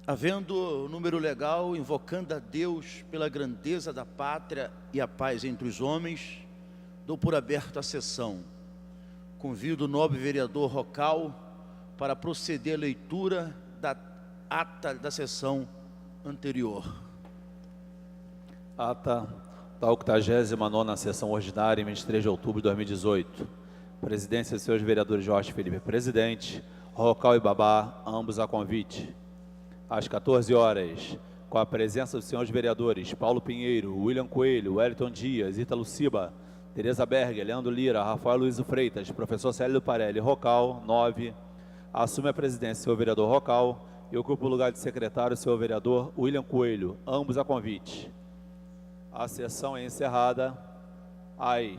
Havendo número legal, invocando a Deus pela grandeza da pátria e a paz entre os homens, dou por aberto a sessão. Convido o nobre vereador Rocal para proceder à leitura da ata da sessão anterior. Ata da 89ª sessão ordinária, em 23 de outubro de 2018. Presidência, senhores vereadores Jorge Felipe, presidente, Rocal e Babá, ambos a convite. Às 14 horas, com a presença dos senhores vereadores Paulo Pinheiro, William Coelho, Wellington Dias, Ítalo Ciba, Tereza Berger, Leandro Lira, Rafael Luiz Freitas, professor Célio Parelli, Rocal, 9, assume a presidência o senhor vereador Rocal e ocupa o lugar de secretário o senhor vereador William Coelho, ambos a convite. A sessão é encerrada às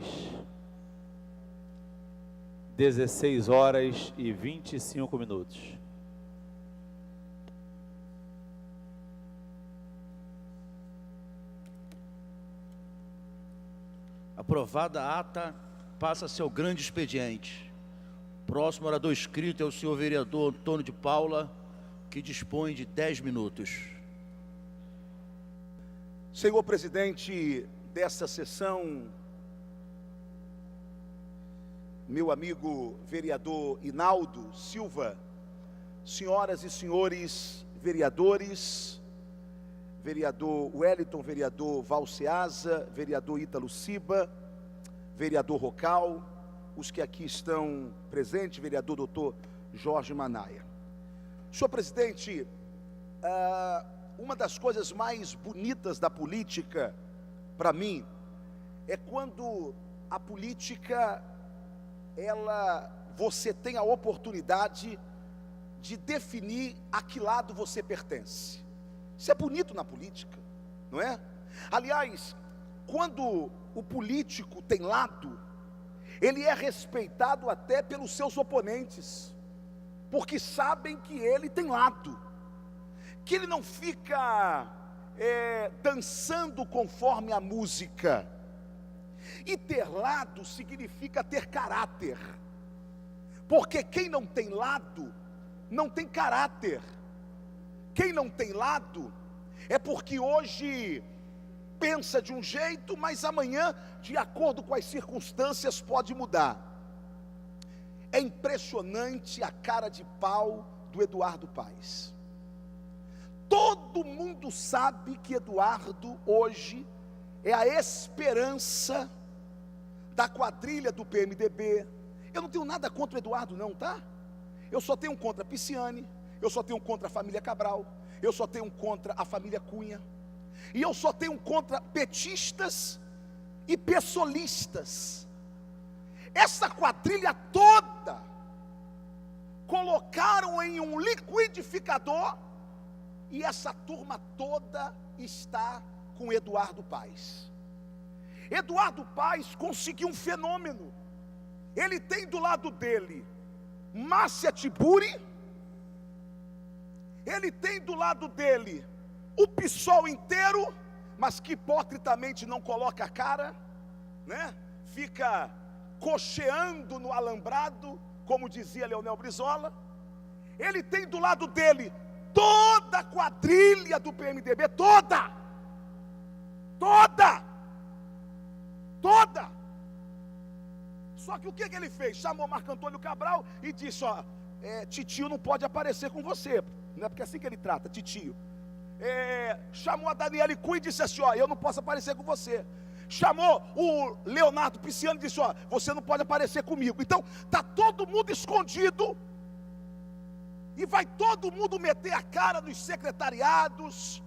16 horas e 25 minutos. Aprovada a ata, passa-se ao grande expediente. Próximo orador inscrito é o senhor vereador Antônio de Paula, que dispõe de 10 minutos. Senhor presidente desta sessão, meu amigo vereador Inaldo Silva, senhoras e senhores vereadores, vereador Wellington, vereador Valceasa, vereador Ítalo Ciba, vereador Rocal, os que aqui estão presentes, vereador doutor Jorge Manaia. Senhor presidente, uma das coisas mais bonitas da política, para mim, é quando a política, você tem a oportunidade de definir a que lado você pertence. Isso é bonito na política, não é? Aliás, quando o político tem lado, ele é respeitado até pelos seus oponentes, porque sabem que ele tem lado, que ele não fica dançando conforme a música. E ter lado significa ter caráter, porque quem não tem lado, não tem caráter. Quem não tem lado, é porque hoje pensa de um jeito, mas amanhã, de acordo com as circunstâncias, pode mudar. É impressionante a cara de pau do Eduardo Paes. Todo mundo sabe que Eduardo hoje é a esperança da quadrilha do PMDB. Eu não tenho nada contra o Eduardo não, tá? Eu só tenho contra a Pisciani, eu só tenho contra a família Cabral, eu só tenho contra a família Cunha, e eu só tenho contra petistas e pessoalistas. Essa quadrilha toda colocaram em um liquidificador, e essa turma toda está com Eduardo Paes. Eduardo Paes conseguiu um fenômeno. Ele tem do lado dele Márcia Tiburi, ele tem do lado dele o PSOL inteiro, mas que hipocritamente não coloca a cara, né? Fica cocheando no alambrado, como dizia Leonel Brizola. Ele tem do lado dele toda a quadrilha do PMDB, toda. Só que o que ele fez? Chamou Marco Antônio Cabral e disse: ó, titio não pode aparecer com você, não é porque é assim que ele trata, titio. Chamou a Daniele Cunha e disse assim: ó, eu não posso aparecer com você. Chamou o Leonardo Pisciani e disse: ó, você não pode aparecer comigo. Então, está todo mundo escondido, e vai todo mundo meter a cara nos secretariados,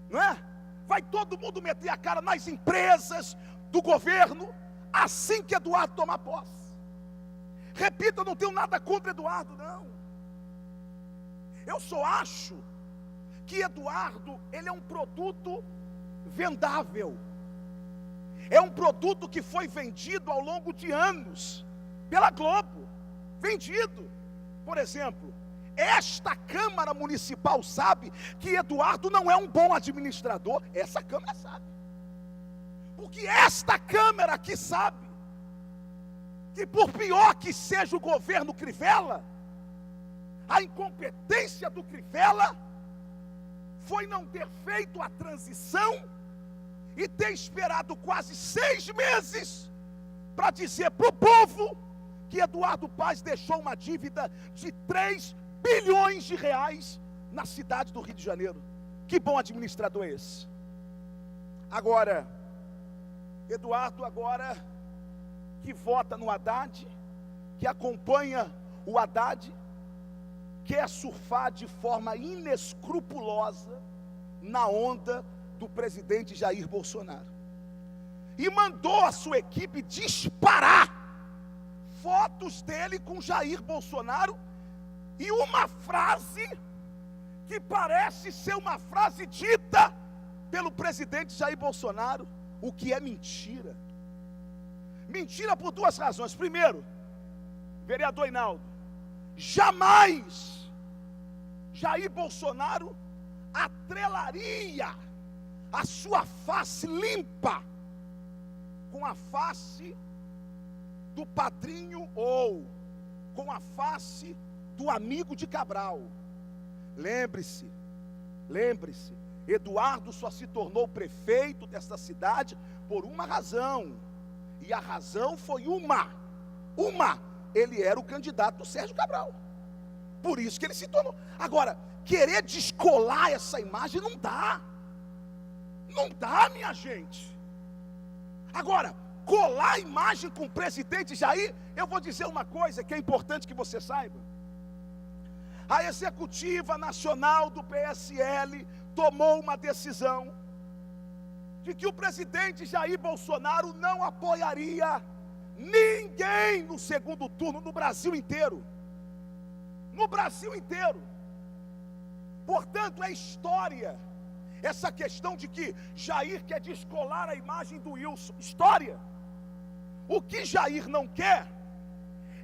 não é? Vai todo mundo meter a cara nas empresas do governo, assim que Eduardo tomar posse. Repito, eu não tenho nada contra Eduardo, não. Eu só acho que Eduardo, ele é um produto vendável. É um produto que foi vendido ao longo de anos, pela Globo, vendido. Por exemplo, esta Câmara Municipal sabe que Eduardo não é um bom administrador. Essa Câmara sabe, porque esta Câmara aqui sabe que, por pior que seja o governo Crivella, a incompetência do Crivella foi não ter feito a transição e ter esperado quase 6 meses para dizer para o povo que Eduardo Paes deixou uma dívida de 3 bilhões de reais na cidade do Rio de Janeiro. Que bom administrador é esse? Agora, Eduardo agora que vota no Haddad, que acompanha o Haddad, quer surfar de forma inescrupulosa na onda do presidente Jair Bolsonaro. E mandou a sua equipe disparar fotos dele com Jair Bolsonaro e uma frase que parece ser uma frase dita pelo presidente Jair Bolsonaro, o que é mentira. Mentira por 2 razões. Primeiro, vereador Hinaldo, jamais Jair Bolsonaro atrelaria a sua face limpa com a face do padrinho ou com a face do amigo de Cabral. Lembre-se, Eduardo só se tornou prefeito desta cidade por uma razão, e a razão foi uma, ele era o candidato do Sérgio Cabral, por isso que ele se tornou. Agora, querer descolar essa imagem não dá, minha gente. Agora, colar a imagem com o presidente Jair, eu vou dizer uma coisa que é importante que você saiba. A executiva nacional do PSL tomou uma decisão de que o presidente Jair Bolsonaro não apoiaria ninguém no segundo turno no Brasil inteiro. No Brasil inteiro. Portanto, é história essa questão de que Jair quer descolar a imagem do Wilson. História. O que Jair não quer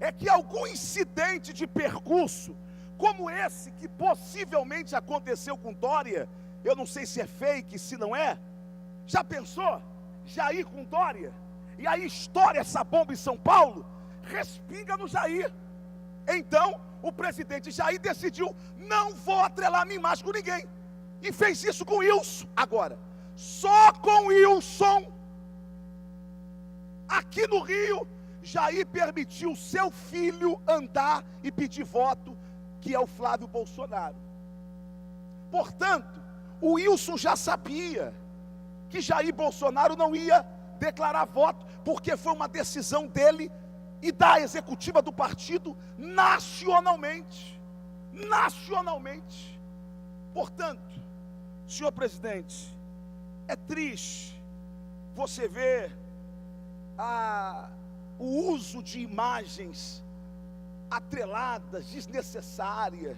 é que algum incidente de percurso como esse que possivelmente aconteceu com Dória, eu não sei se é fake, se não é. Já pensou? Jair com Dória, e aí estoura essa bomba em São Paulo, respinga no Jair. Então, o presidente Jair decidiu: não vou atrelar minha imagem com ninguém, e fez isso com Wilson. Agora, só com Wilson, aqui no Rio, Jair permitiu seu filho andar e pedir voto, que é o Flávio Bolsonaro. Portanto, o Wilson já sabia que Jair Bolsonaro não ia declarar voto, porque foi uma decisão dele e da executiva do partido nacionalmente. Portanto, senhor presidente, é triste você ver o uso de imagens atreladas, desnecessárias,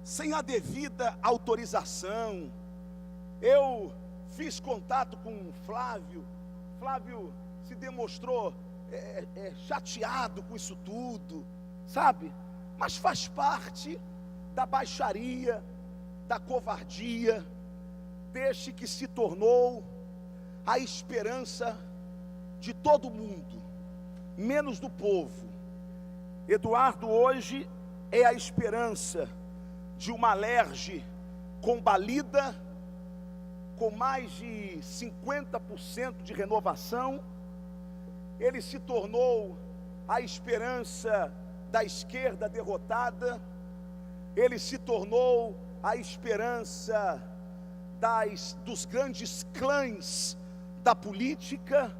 sem a devida autorização. Eu fiz contato com o Flávio se demonstrou chateado com isso tudo, sabe? Mas faz parte da baixaria, da covardia, deste que se tornou a esperança de todo mundo, menos do povo. Eduardo hoje é a esperança de uma alerge combalida, com mais de 50% de renovação. Ele se tornou a esperança da esquerda derrotada, ele se tornou a esperança dos grandes clãs da política,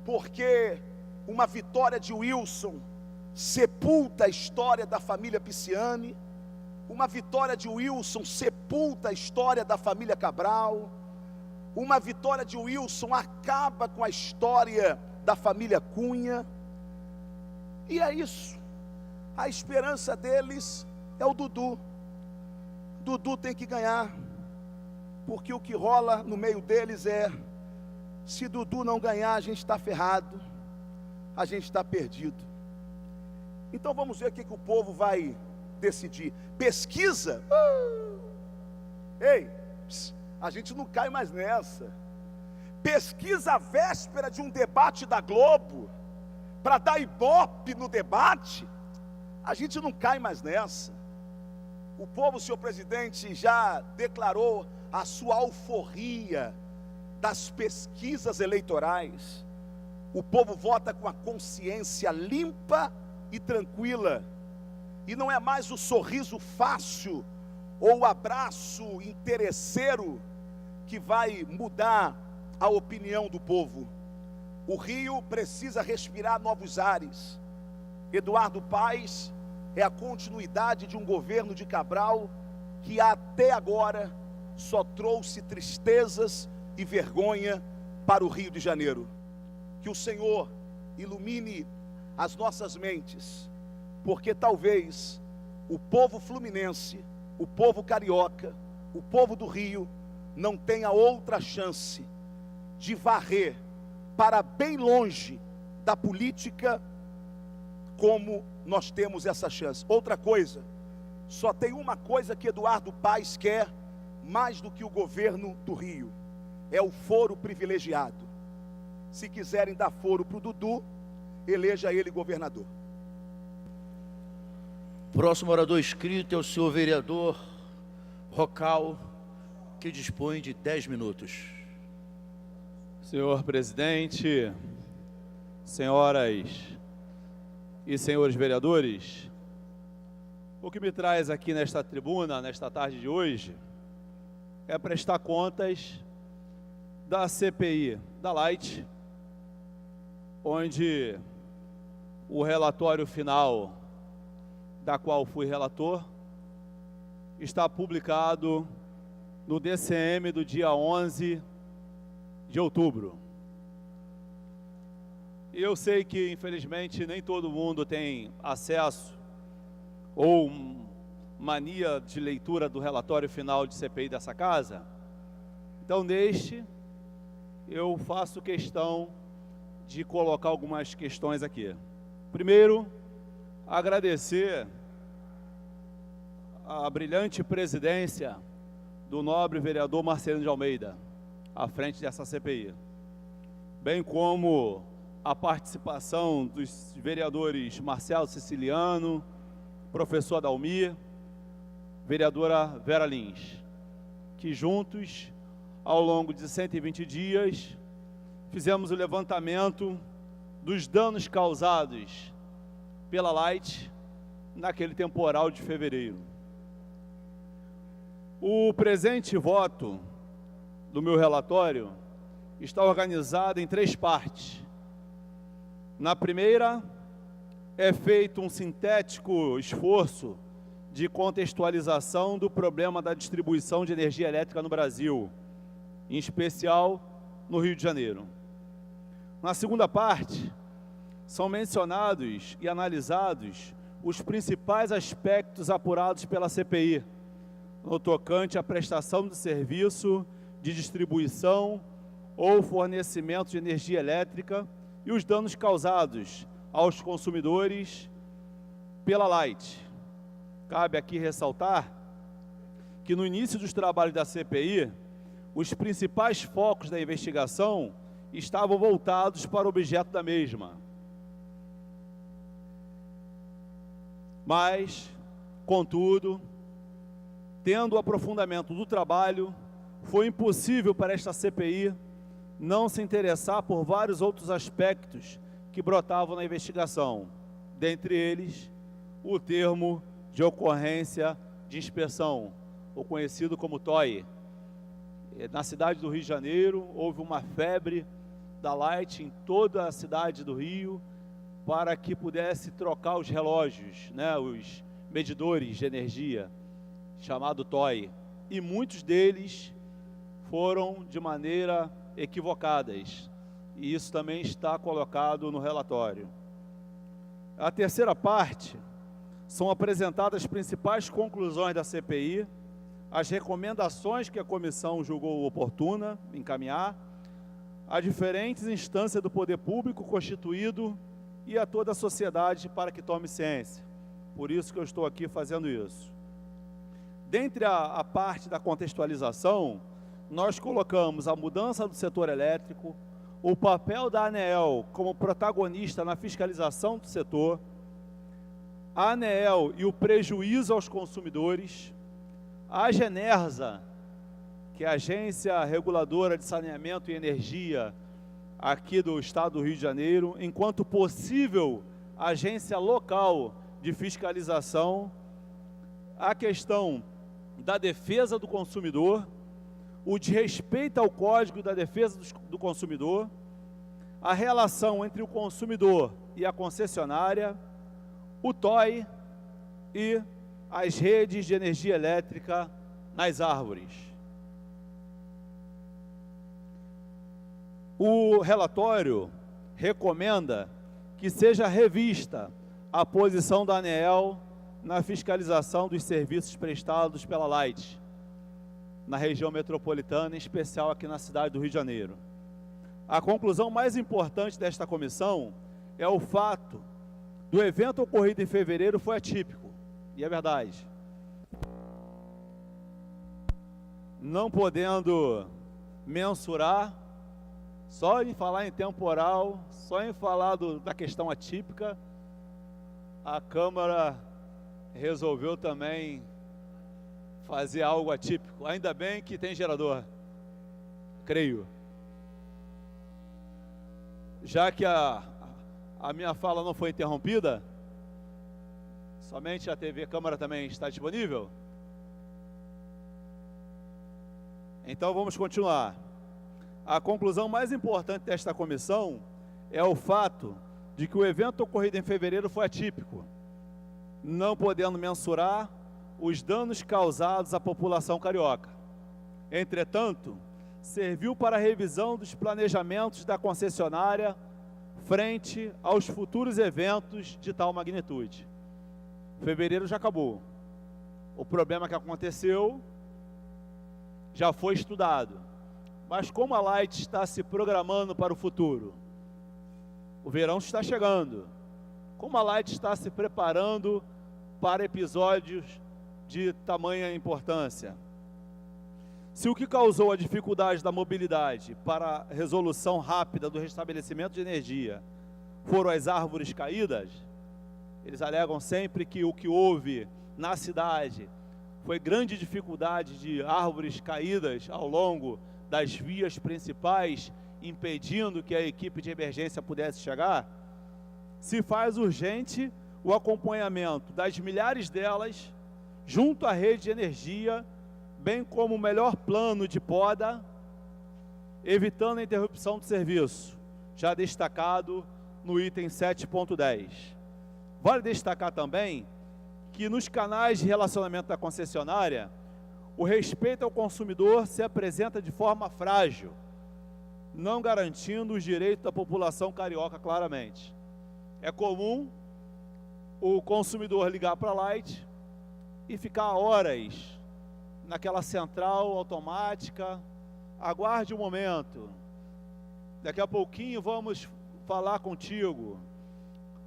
porque uma vitória de Wilson sepulta a história da família Pisciani, uma vitória de Wilson sepulta a história da família Cabral, uma vitória de Wilson acaba com a história da família Cunha, e é isso. A esperança deles é o Dudu. Dudu tem que ganhar, porque o que rola no meio deles é: se Dudu não ganhar, a gente está ferrado, a gente está perdido. Então vamos ver o que o povo vai decidir. Pesquisa? Ei, a gente não cai mais nessa. Pesquisa à véspera de um debate da Globo, para dar ibope no debate, a gente não cai mais nessa. O povo, senhor presidente, já declarou a sua alforria das pesquisas eleitorais. O povo vota com a consciência limpa e tranquila. E não é mais o sorriso fácil ou o abraço interesseiro que vai mudar a opinião do povo. O Rio precisa respirar novos ares. Eduardo Paes é a continuidade de um governo de Cabral que até agora só trouxe tristezas e vergonha para o Rio de Janeiro. Que o Senhor ilumine as nossas mentes, porque talvez o povo fluminense, o povo carioca, o povo do Rio não tenha outra chance de varrer para bem longe da política como nós temos essa chance. Outra coisa, só tem uma coisa que Eduardo Paes quer mais do que o governo do Rio, é o foro privilegiado. Se quiserem dar foro para o Dudu, eleja ele governador. Próximo orador inscrito é o senhor vereador Rocal, que dispõe de 10 minutos. Senhor presidente, senhoras e senhores vereadores, o que me traz aqui nesta tribuna, nesta tarde de hoje, é prestar contas da CPI da Light, onde o relatório final, da qual fui relator, está publicado no DCM do dia 11 de outubro. E eu sei que, infelizmente, nem todo mundo tem acesso ou mania de leitura do relatório final de CPI dessa casa. Então, neste, eu faço questão de colocar algumas questões aqui. Primeiro, agradecer a brilhante presidência do nobre vereador Marcelino de Almeida, à frente dessa CPI, bem como a participação dos vereadores Marcelo Siciliano, professor Adalmir, vereadora Vera Lins, que juntos, ao longo de 120 dias, fizemos o levantamento dos danos causados pela Light naquele temporal de fevereiro. O presente voto do meu relatório está organizado em 3 partes. Na primeira, é feito um sintético esforço de contextualização do problema da distribuição de energia elétrica no Brasil, em especial no Rio de Janeiro. Na segunda parte, são mencionados e analisados os principais aspectos apurados pela CPI, no tocante à prestação de serviço de distribuição ou fornecimento de energia elétrica e os danos causados aos consumidores pela Light. Cabe aqui ressaltar que no início dos trabalhos da CPI, os principais focos da investigação estavam voltados para o objeto da mesma. Mas, contudo, tendo o aprofundamento do trabalho, foi impossível para esta CPI não se interessar por vários outros aspectos que brotavam na investigação, dentre eles, o termo de ocorrência de inspeção, o conhecido como TOI. Na cidade do Rio de Janeiro, houve uma febre da Light em toda a cidade do Rio, para que pudesse trocar os relógios, né, os medidores de energia, chamado TOI, e muitos deles foram de maneira equivocadas, e isso também está colocado no relatório. A terceira parte são apresentadas as principais conclusões da CPI, as recomendações que a comissão julgou oportuna encaminhar, a diferentes instâncias do poder público constituído e a toda a sociedade para que tome ciência. Por isso que eu estou aqui fazendo isso. Dentre a parte da contextualização, nós colocamos a mudança do setor elétrico, o papel da ANEEL como protagonista na fiscalização do setor, a ANEEL e o prejuízo aos consumidores, a Agenersa, que é a Agência Reguladora de Saneamento e Energia aqui do Estado do Rio de Janeiro, enquanto possível agência local de fiscalização, a questão da defesa do consumidor, o desrespeito ao Código da Defesa do Consumidor, a relação entre o consumidor e a concessionária, o TOI e as redes de energia elétrica nas árvores. O relatório recomenda que seja revista a posição da ANEEL na fiscalização dos serviços prestados pela Light, na região metropolitana, em especial aqui na cidade do Rio de Janeiro. A conclusão mais importante desta comissão é o fato do evento ocorrido em fevereiro foi atípico, e é verdade. Não podendo mensurar, só em falar em temporal, só em falar da questão atípica, a Câmara resolveu também fazer algo atípico. Ainda bem que tem gerador, creio. Já que a minha fala não foi interrompida, somente a TV Câmara também está disponível. Então vamos continuar. A conclusão mais importante desta comissão é o fato de que o evento ocorrido em fevereiro foi atípico, não podendo mensurar os danos causados à população carioca. Entretanto, serviu para a revisão dos planejamentos da concessionária frente aos futuros eventos de tal magnitude. Fevereiro já acabou. O problema que aconteceu já foi estudado. Mas como a Light está se programando para o futuro? O verão está chegando. Como a Light está se preparando para episódios de tamanha importância? Se o que causou a dificuldade da mobilidade para a resolução rápida do restabelecimento de energia foram as árvores caídas, eles alegam sempre que o que houve na cidade foi grande dificuldade de árvores caídas ao longo das vias principais, impedindo que a equipe de emergência pudesse chegar. Se faz urgente o acompanhamento das milhares delas junto à rede de energia, bem como o melhor plano de poda, evitando a interrupção do serviço, já destacado no item 7.10. Vale destacar também que nos canais de relacionamento da concessionária, o respeito ao consumidor se apresenta de forma frágil, não garantindo os direitos da população carioca claramente. É comum o consumidor ligar para a Light e ficar horas naquela central automática, aguarde um momento, daqui a pouquinho vamos falar contigo.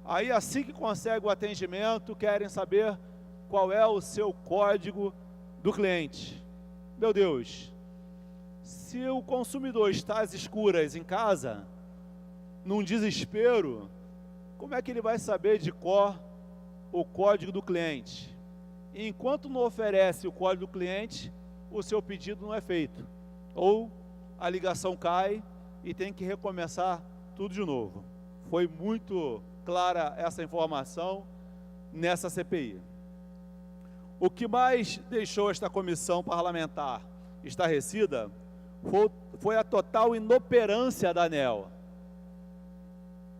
Aí assim que consegue o atendimento, querem saber qual é o seu código do cliente. Meu Deus, se o consumidor está às escuras em casa, num desespero, como é que ele vai saber de cor o código do cliente? E enquanto não oferece o código do cliente, o seu pedido não é feito. Ou a ligação cai e tem que recomeçar tudo de novo. Foi muito clara essa informação nessa CPI. O que mais deixou esta comissão parlamentar estarrecida foi a total inoperância da ANEEL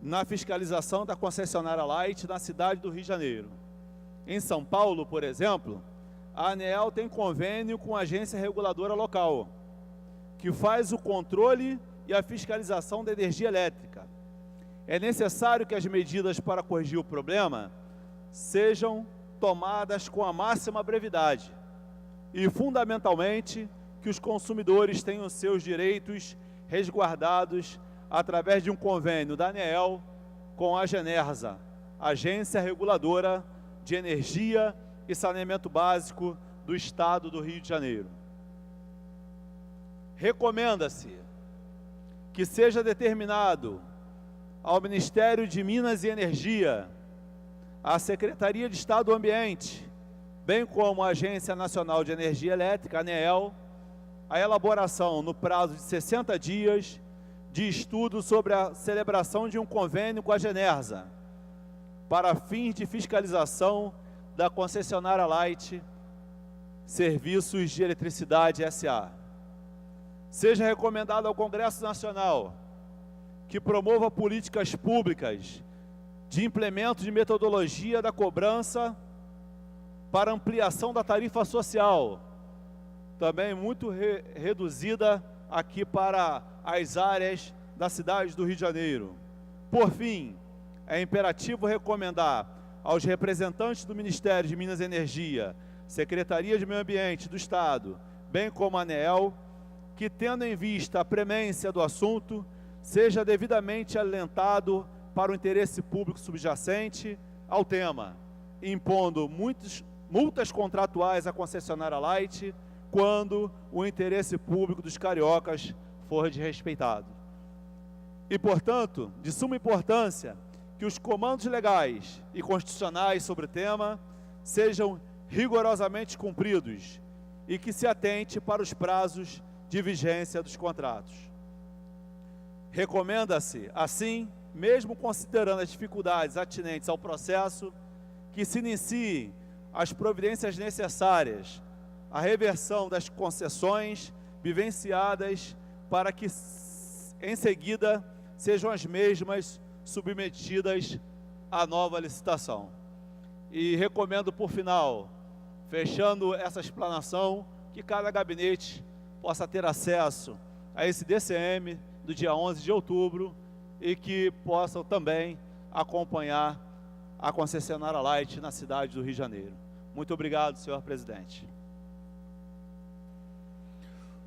na fiscalização da concessionária Light na cidade do Rio de Janeiro. Em São Paulo, por exemplo, a ANEEL tem convênio com a agência reguladora local, que faz o controle e a fiscalização da energia elétrica. É necessário que as medidas para corrigir o problema sejam tomadas com a máxima brevidade e, fundamentalmente, que os consumidores tenham seus direitos resguardados através de um convênio da ANEEL com a Agenersa, Agência Reguladora de Energia e Saneamento Básico do Estado do Rio de Janeiro. Recomenda-se que seja determinado ao Ministério de Minas e Energia à Secretaria de Estado do Ambiente, bem como à Agência Nacional de Energia Elétrica, ANEEL, a elaboração, no prazo de 60 dias, de estudo sobre a celebração de um convênio com a Genersa, para fins de fiscalização da concessionária Light Serviços de Eletricidade S.A. Seja recomendado ao Congresso Nacional que promova políticas públicas de implemento de metodologia da cobrança para ampliação da tarifa social, também muito reduzida aqui para as áreas da cidade do Rio de Janeiro. Por fim, é imperativo recomendar aos representantes do Ministério de Minas e Energia, Secretaria de Meio Ambiente do Estado, bem como a ANEEL, que, tendo em vista a premência do assunto, seja devidamente alentado para o interesse público subjacente ao tema, impondo multas contratuais à concessionária Light, quando o interesse público dos cariocas for desrespeitado. E, portanto, de suma importância que os comandos legais e constitucionais sobre o tema sejam rigorosamente cumpridos e que se atente para os prazos de vigência dos contratos. Recomenda-se, assim, mesmo considerando as dificuldades atinentes ao processo, que se iniciem as providências necessárias à reversão das concessões vivenciadas para que, em seguida, sejam as mesmas submetidas à nova licitação. E recomendo, por final, fechando essa explanação, que cada gabinete possa ter acesso a esse DCM do dia 11 de outubro e que possam também acompanhar a concessionária Light na cidade do Rio de Janeiro. Muito obrigado, senhor presidente.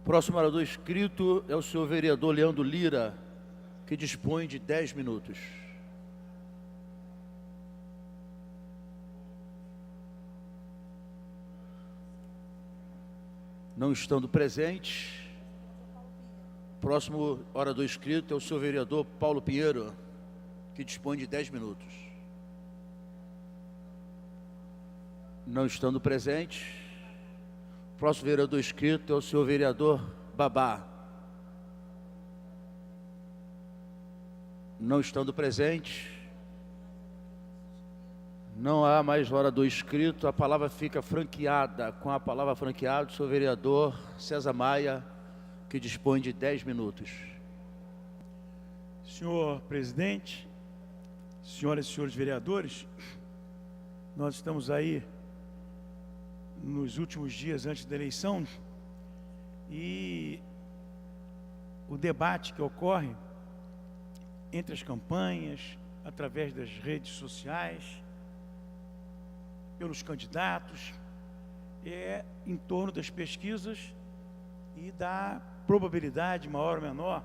Próximo orador inscrito é o senhor vereador Leandro Lira, que dispõe de 10 minutos. Não estando presente, próximo orador inscrito é o senhor vereador Paulo Pinheiro, que dispõe de 10 minutos. Não estando presente, próximo vereador inscrito é o senhor vereador Babá. Não estando presente, não há mais orador inscrito, a palavra fica franqueada. Com a palavra franqueada, o senhor vereador César Maia, que dispõe de 10 minutos. Senhor presidente, senhoras e senhores vereadores, nós estamos aí nos últimos dias antes da eleição e o debate que ocorre entre as campanhas, através das redes sociais, pelos candidatos, é em torno das pesquisas e da probabilidade maior ou menor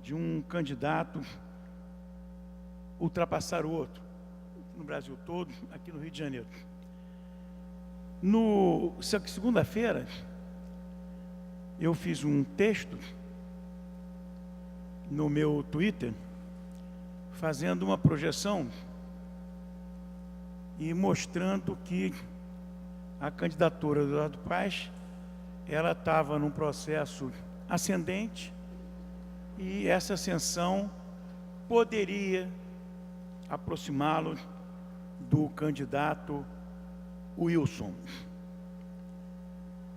de um candidato ultrapassar o outro, no Brasil todo, aqui no Rio de Janeiro. Segunda-feira, eu fiz um texto no meu Twitter, fazendo uma projeção e mostrando que a candidatura do Eduardo Paes, ela estava num processo ascendente e essa ascensão poderia aproximá-lo do candidato Wilson.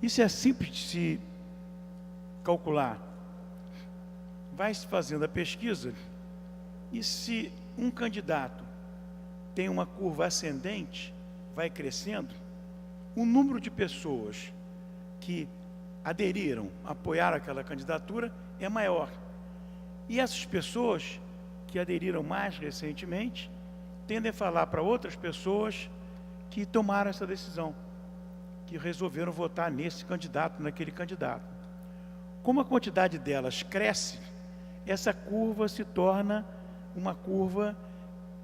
Isso é simples de se calcular. Vai-se fazendo a pesquisa e se um candidato tem uma curva ascendente, vai crescendo, o número de pessoas que aderiram, apoiaram aquela candidatura é maior. E essas pessoas que aderiram mais recentemente tendem a falar para outras pessoas que tomaram essa decisão, que resolveram votar nesse candidato, naquele candidato. Como a quantidade delas cresce, essa curva se torna uma curva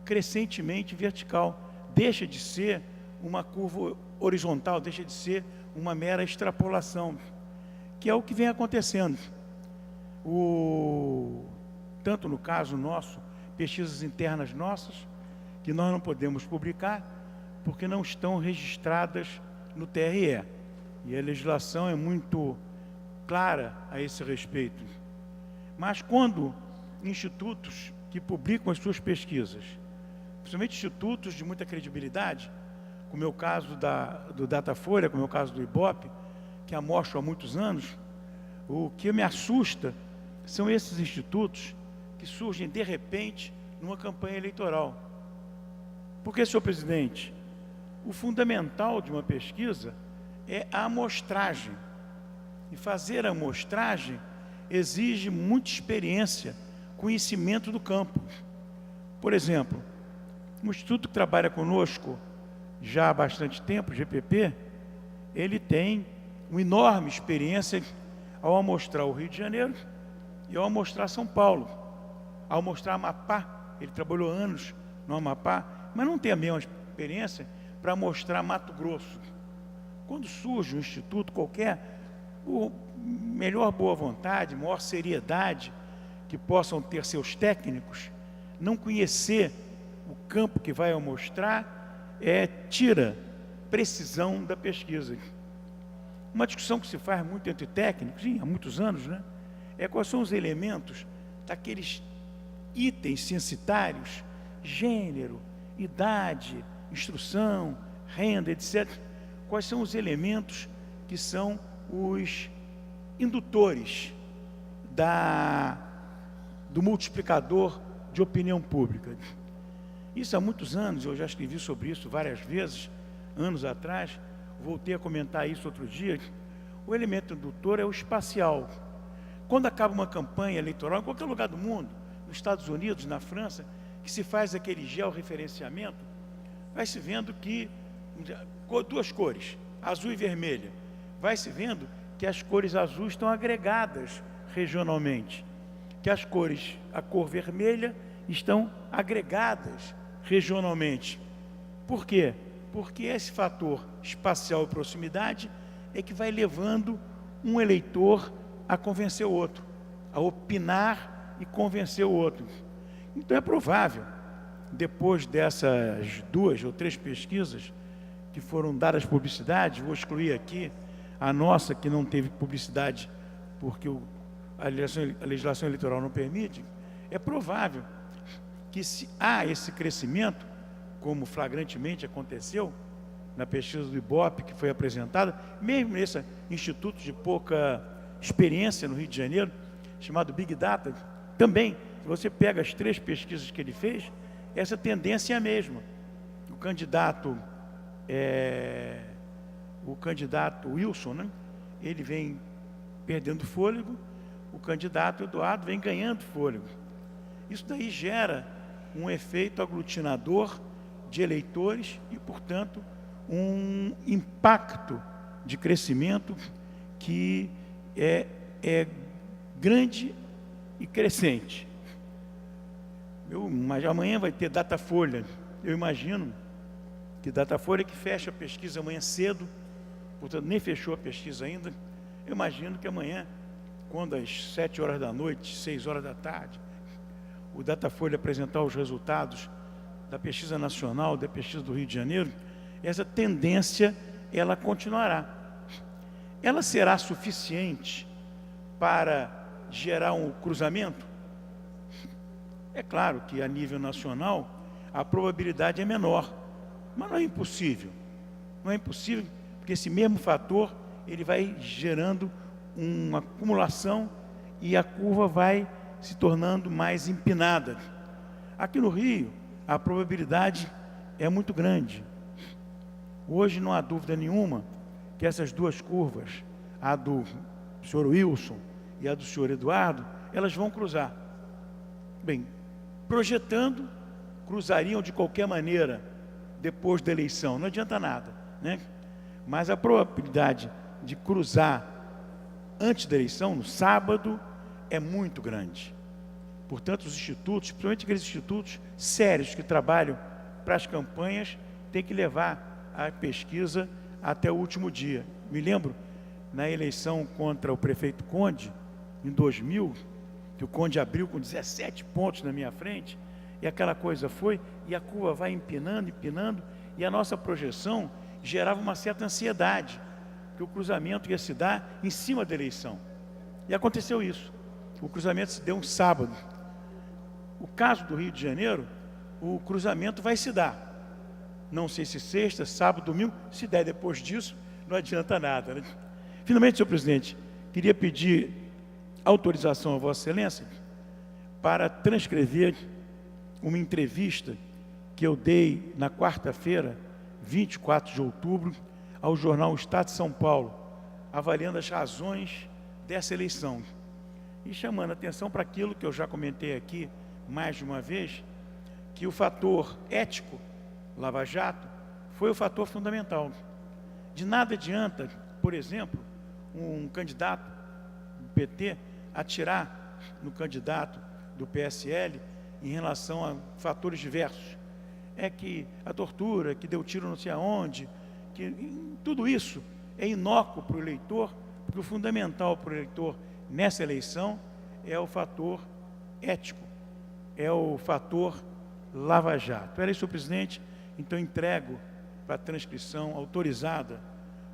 crescentemente vertical, deixa de ser uma curva horizontal, deixa de ser uma mera extrapolação, que é o que vem acontecendo. Tanto no caso nosso, pesquisas internas nossas, que nós não podemos publicar, porque não estão registradas no TRE. E a legislação é muito clara a esse respeito. Mas quando institutos que publicam as suas pesquisas, principalmente institutos de muita credibilidade, como é o caso do Datafolha, como é o caso do IBOP, que amostro há muitos anos, o que me assusta são esses institutos que surgem de repente numa campanha eleitoral. Porque, senhor presidente, o fundamental de uma pesquisa é a amostragem. E fazer a amostragem exige muita experiência, conhecimento do campo. Por exemplo, um instituto que trabalha conosco já há bastante tempo, o GPP, ele tem uma enorme experiência ao amostrar o Rio de Janeiro e ao amostrar São Paulo. Ao mostrar Amapá, ele trabalhou anos no Amapá, mas não tem a mesma experiência para mostrar Mato Grosso. Quando surge um instituto qualquer, por melhor boa vontade, maior seriedade que possam ter seus técnicos, não conhecer o campo que vai amostrar, tira precisão da pesquisa. Uma discussão que se faz muito entre técnicos, há muitos anos, né? Quais são os elementos daqueles itens censitários, gênero, idade, instrução, renda, etc. Quais são os elementos que são os indutores do multiplicador de opinião pública. Isso há muitos anos, eu já escrevi sobre isso várias vezes, anos atrás, voltei a comentar isso outro dia. O elemento indutor é o espacial. Quando acaba uma campanha eleitoral, em qualquer lugar do mundo, nos Estados Unidos, na França, que se faz aquele georreferenciamento, vai se vendo que duas cores, azul e vermelha, vai se vendo que as cores azuis estão agregadas regionalmente, que a cor vermelha estão agregadas regionalmente. Por quê? Porque esse fator espacial e proximidade é que vai levando um eleitor a convencer o outro, a opinar e convencer o outro. Então é provável, depois dessas 2 ou 3 pesquisas que foram dadas publicidade, vou excluir aqui a nossa que não teve publicidade porque a legislação eleitoral não permite, é provável que se há esse crescimento, como flagrantemente aconteceu na pesquisa do IBOP que foi apresentada, mesmo nesse instituto de pouca experiência no Rio de Janeiro, chamado Big Data, também, se você pega as 3 pesquisas que ele fez, essa tendência é a mesma. O candidato Wilson, né, ele vem perdendo fôlego, o candidato Eduardo vem ganhando fôlego. Isso daí gera um efeito aglutinador de eleitores e, portanto, um impacto de crescimento que é grande e crescente. Mas amanhã vai ter Datafolha. Eu imagino que Datafolha que fecha a pesquisa amanhã cedo, portanto nem fechou a pesquisa ainda. Eu imagino que amanhã, quando às 7 horas da noite, 6 horas da tarde, o Datafolha apresentar os resultados da pesquisa nacional, da pesquisa do Rio de Janeiro, essa tendência, ela continuará. Ela será suficiente para gerar um cruzamento? É claro que a nível nacional a probabilidade é menor, mas não é impossível. Não é impossível, porque esse mesmo fator ele vai gerando uma acumulação e a curva vai se tornando mais empinada. Aqui no Rio, a probabilidade é muito grande. Hoje não há dúvida nenhuma que essas 2 curvas, a do senhor Wilson e a do senhor Eduardo, elas vão cruzar. Bem, projetando, cruzariam de qualquer maneira depois da eleição, não adianta nada, né? Mas a probabilidade de cruzar antes da eleição, no sábado, é muito grande. Portanto, os institutos, principalmente aqueles institutos sérios que trabalham para as campanhas, têm que levar a pesquisa até o último dia. Me lembro, na eleição contra o prefeito Conde, em 2000, que o Conde abriu com 17 pontos na minha frente, e aquela coisa foi, e a curva vai empinando, empinando, e a nossa projeção gerava uma certa ansiedade, que o cruzamento ia se dar em cima da eleição. E aconteceu isso. O cruzamento se deu um sábado. O caso do Rio de Janeiro, o cruzamento vai se dar. Não sei se sexta, sábado, domingo, se der depois disso, não adianta nada, né? Finalmente, senhor presidente, queria pedir autorização a Vossa Excelência para transcrever uma entrevista que eu dei na quarta-feira, 24 de outubro, ao jornal Estado de São Paulo, avaliando as razões dessa eleição e chamando a atenção para aquilo que eu já comentei aqui mais de uma vez, que o fator ético, Lava Jato, foi o fator fundamental. De nada adianta, por exemplo, um candidato do PT atirar no candidato do PSL em relação a fatores diversos. É que a tortura, que deu tiro não sei aonde, que tudo isso é inócuo para o eleitor, porque o fundamental para o eleitor nessa eleição é o fator ético, é o fator Lava Jato. Era isso, senhor presidente. Então entrego para transcrição autorizada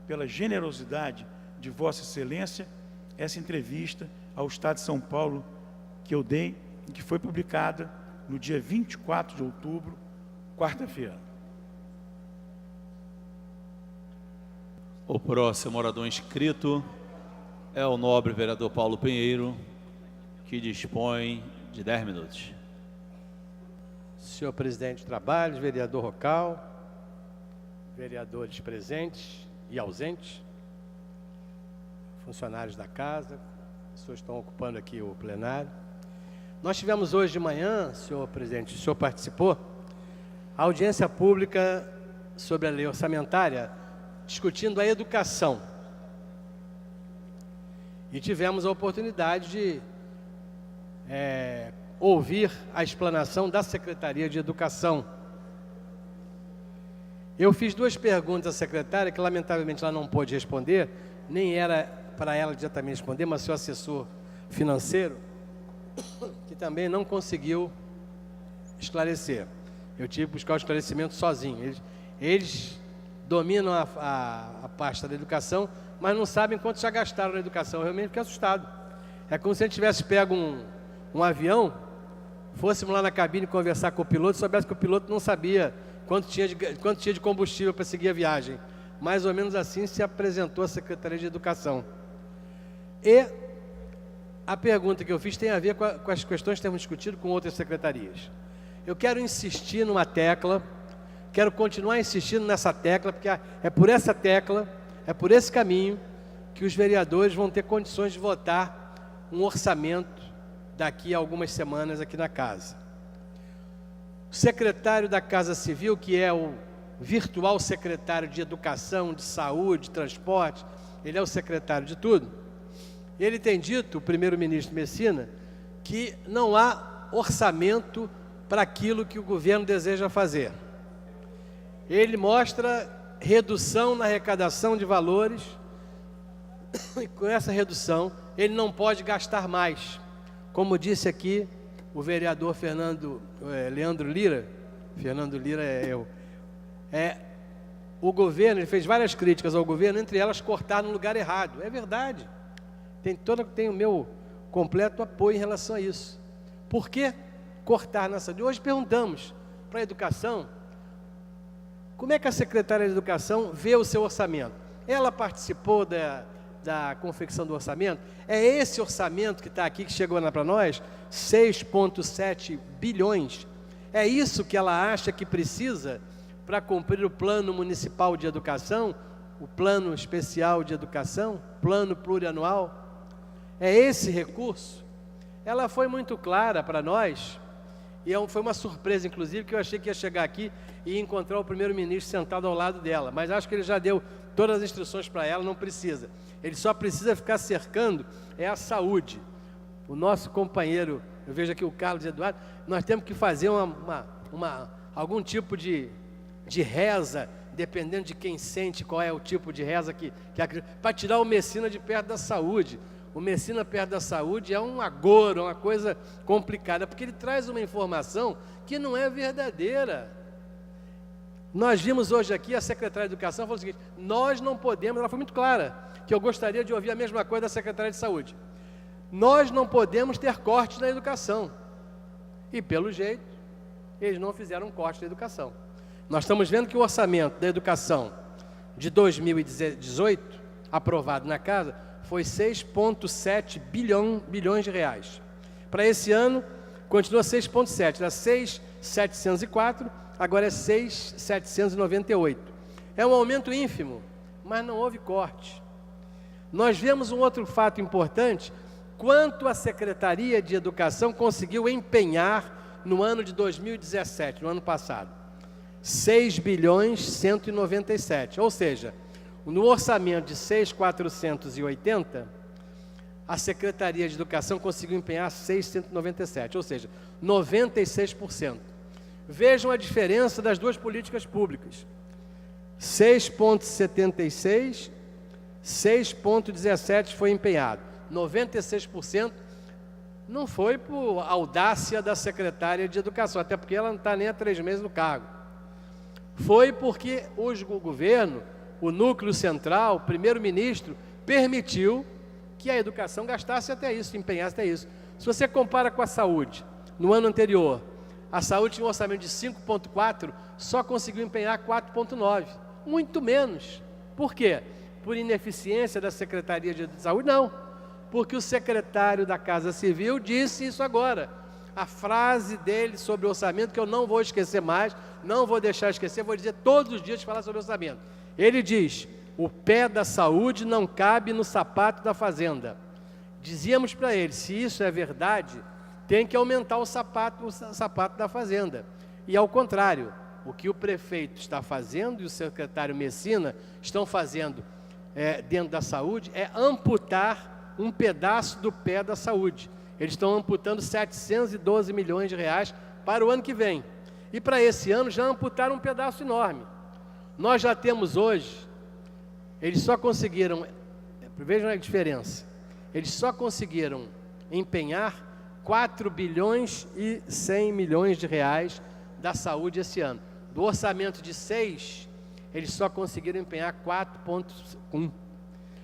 pela generosidade de Vossa Excelência essa entrevista ao Estado de São Paulo que eu dei e que foi publicada no dia 24 de outubro, quarta-feira. O próximo orador inscrito é o nobre vereador Paulo Pinheiro, que dispõe de 10 minutos. Senhor presidente do Trabalho, vereador Rocal, vereadores presentes e ausentes, funcionários da casa, pessoas que estão ocupando aqui o plenário. Nós tivemos hoje de manhã, senhor presidente, o senhor participou, a audiência pública sobre a lei orçamentária, discutindo a educação. E tivemos a oportunidade de ouvir a explanação da Secretaria de Educação. Eu fiz 2 perguntas à secretária, que lamentavelmente ela não pôde responder, nem era para ela diretamente responder, mas seu assessor financeiro, que também não conseguiu esclarecer. Eu tive que buscar o esclarecimento sozinho. Eles dominam a pasta da educação, mas não sabem quanto já gastaram na educação. Eu realmente fiquei assustado. É como se a gente tivesse pego um avião, fôssemos lá na cabine conversar com o piloto, e soubesse que o piloto não sabia quanto tinha de combustível para seguir a viagem. Mais ou menos assim se apresentou a Secretaria de Educação. E a pergunta que eu fiz tem a ver com as questões que temos discutido com outras secretarias. Eu quero insistir numa tecla, quero continuar insistindo nessa tecla, porque é por essa tecla, é por esse caminho que os vereadores vão ter condições de votar um orçamento daqui a algumas semanas aqui na casa. O secretário da Casa Civil, que é o virtual secretário de Educação, de Saúde, de Transporte, ele é o secretário de tudo. Ele tem dito, o primeiro-ministro Messina, que não há orçamento para aquilo que o governo deseja fazer. Ele mostra redução na arrecadação de valores, e com essa redução ele não pode gastar mais. Como disse aqui o vereador Leandro Lira, Fernando Lira é eu, o governo, ele fez várias críticas ao governo, entre elas cortar no lugar errado. É verdade, tem o meu completo apoio em relação a isso. Por que cortar nessa? Hoje perguntamos para a educação, como é que a secretária de Educação vê o seu orçamento? Ela participou da confecção do orçamento? É esse orçamento que está aqui, que chegou para nós, 6,7 bilhões. É isso que ela acha que precisa para cumprir o plano municipal de educação, o plano especial de educação, plano plurianual? É esse recurso? Ela foi muito clara para nós, e foi uma surpresa, inclusive, que eu achei que ia chegar aqui e encontrar o primeiro-ministro sentado ao lado dela, mas acho que ele já deu todas as instruções para ela, não precisa. Ele só precisa ficar cercando a saúde. O nosso companheiro, eu vejo aqui o Carlos Eduardo, nós temos que fazer algum tipo de reza, dependendo de quem sente qual é o tipo de reza para tirar o Messina de perto da saúde. O Messina perto da saúde é um agouro, uma coisa complicada, porque ele traz uma informação que não é verdadeira. Nós vimos hoje aqui a secretária de Educação falou o seguinte: nós não podemos, ela foi muito clara, que eu gostaria de ouvir a mesma coisa da secretária de Saúde. Nós não podemos ter cortes na educação. E pelo jeito, eles não fizeram um corte na educação. Nós estamos vendo que o orçamento da educação de 2018, aprovado na casa, foi 6,7 bilhões de reais. Para esse ano, continua 6,7, era 6.704, agora é 6.798. É um aumento ínfimo, mas não houve corte. Nós vemos um outro fato importante: quanto a Secretaria de Educação conseguiu empenhar no ano de 2017, no ano passado. 6.197, ou seja, no orçamento de 6.480, a Secretaria de Educação conseguiu empenhar 697, ou seja, 96%. Vejam a diferença das duas políticas públicas. 6,76, 6,17 foi empenhado. 96% não foi por audácia da secretária de Educação, até porque ela não está nem há 3 meses no cargo. Foi porque o governo, o núcleo central, o primeiro-ministro, permitiu que a educação gastasse até isso, empenhasse até isso. Se você compara com a saúde, no ano anterior, a saúde tinha um orçamento de 5,4, só conseguiu empenhar 4,9, muito menos. Por quê? Por ineficiência da Secretaria de Saúde? Não, porque o secretário da Casa Civil disse isso agora. A frase dele sobre o orçamento, que eu não vou esquecer mais, não vou deixar esquecer, vou dizer todos os dias falar sobre o orçamento. Ele diz: o pé da saúde não cabe no sapato da fazenda. Dizíamos para ele, se isso é verdade, tem que aumentar o sapato da fazenda. E ao contrário, o que o prefeito está fazendo e o secretário Messina estão fazendo dentro da saúde é amputar um pedaço do pé da saúde. Eles estão amputando 712 milhões de reais para o ano que vem. E para esse ano já amputaram um pedaço enorme. Nós já temos hoje, eles só conseguiram, vejam a diferença, eles só conseguiram empenhar 4 bilhões e 100 milhões de reais da saúde esse ano. Do orçamento de 6, eles só conseguiram empenhar 4,1.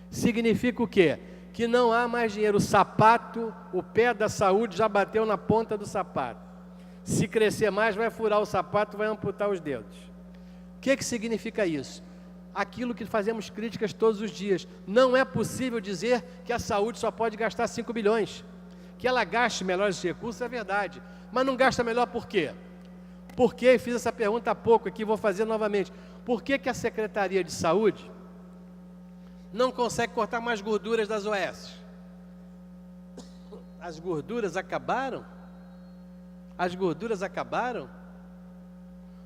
Significa o quê? Que não há mais dinheiro. O sapato, o pé da saúde já bateu na ponta do sapato. Se crescer mais, vai furar o sapato, vai amputar os dedos. O que significa isso? Aquilo que fazemos críticas todos os dias. Não é possível dizer que a saúde só pode gastar 5 bilhões. Que ela gaste melhor esses recursos, é verdade. Mas não gasta melhor por quê? Porque, fiz essa pergunta há pouco aqui, vou fazer novamente. Por que a Secretaria de Saúde não consegue cortar mais gorduras das OS? As gorduras acabaram? As gorduras acabaram?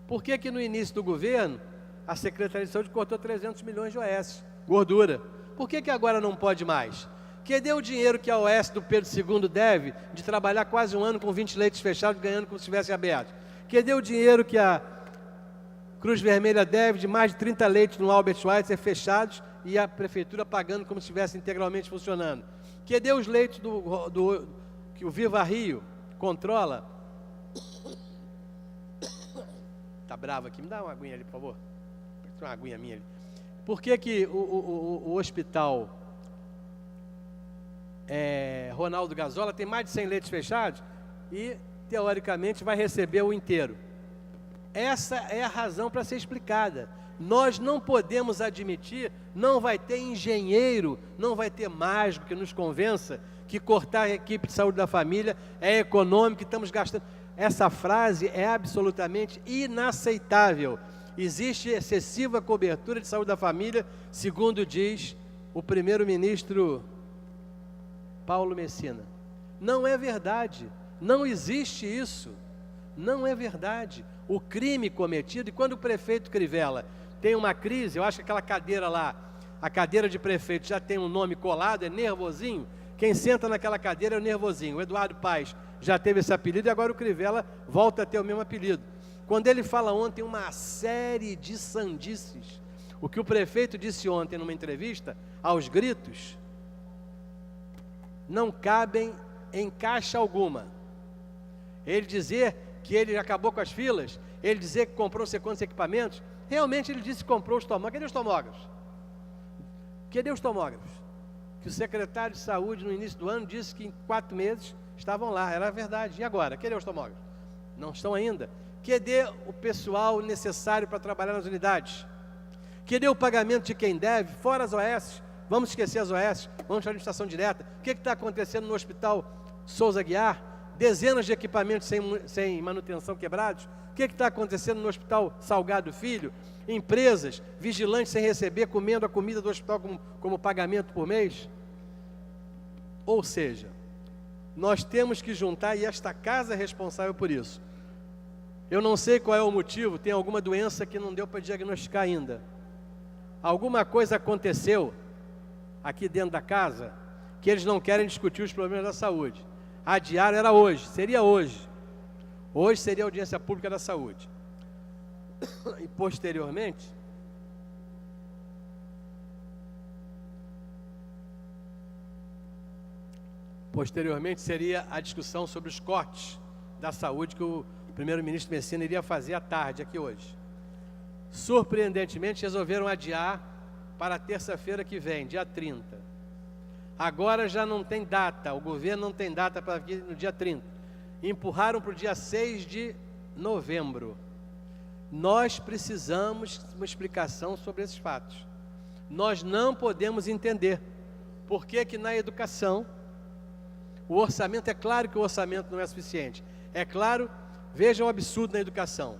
Por que no início do governo a Secretaria de Saúde cortou 300 milhões de OS? Gordura. Por que agora não pode mais? Cadê o dinheiro que a OS do Pedro II deve de trabalhar quase um ano com 20 leitos fechados, ganhando como se estivesse aberto? Cadê o dinheiro que a Cruz Vermelha deve de mais de 30 leitos no Albert Schweitzer fechados e a prefeitura pagando como se estivesse integralmente funcionando? Cadê os leitos que o Viva Rio controla? Tá bravo aqui, me dá uma aguinha ali, por favor. Uma aguinha minha ali. Por que o hospital Ronaldo Gazola tem mais de 100 leitos fechados e, teoricamente, vai receber o inteiro? Essa é a razão para ser explicada. Nós não podemos admitir, não vai ter engenheiro, não vai ter mágico que nos convença que cortar a equipe de saúde da família é econômico, estamos gastando. Essa frase é absolutamente inaceitável. Existe excessiva cobertura de saúde da família, segundo diz o primeiro-ministro Paulo Messina. Não é verdade, não existe isso, não é verdade. O crime cometido, e quando o prefeito Crivella tem uma crise, eu acho que aquela cadeira lá, a cadeira de prefeito já tem um nome colado, é Nervosinho. Quem senta naquela cadeira é o Nervosinho. O Eduardo Paes já teve esse apelido e agora o Crivella volta a ter o mesmo apelido. Quando ele fala ontem uma série de sandices, o que o prefeito disse ontem numa entrevista, aos gritos, não cabem em caixa alguma. Ele dizer que ele acabou com as filas, ele dizer que comprou não sei quantos equipamentos, realmente ele disse que comprou os tomógrafos. Cadê os tomógrafos? Cadê os tomógrafos? Que o secretário de saúde no início do ano disse que em 4 meses estavam lá, era verdade. E agora? Cadê os tomógrafos? Não estão ainda. Cadê o pessoal necessário para trabalhar nas unidades? Cadê o pagamento de quem deve, fora as OS? Vamos esquecer as OS, vamos para a administração direta. O que está acontecendo no Hospital Souza Aguiar? Dezenas de equipamentos sem manutenção quebrados. O que está acontecendo no Hospital Salgado Filho? Empresas, vigilantes sem receber, comendo a comida do hospital como pagamento por mês. Ou seja, nós temos que juntar, e esta casa é responsável por isso. Eu não sei qual é o motivo, tem alguma doença que não deu para diagnosticar ainda. Alguma coisa aconteceu aqui dentro da casa que eles não querem discutir os problemas da saúde. Adiaram, era hoje, seria hoje. Hoje seria a audiência pública da saúde. E posteriormente seria a discussão sobre os cortes da saúde que o primeiro-ministro Messina iria fazer à tarde aqui hoje. Surpreendentemente resolveram adiar para a terça-feira que vem, dia 30. Agora já não tem data, o governo não tem data para vir no dia 30. Empurraram para o dia 6 de novembro. Nós precisamos de uma explicação sobre esses fatos. Nós não podemos entender por que na educação o orçamento, é claro que o orçamento não é suficiente. É claro, vejam o absurdo na educação.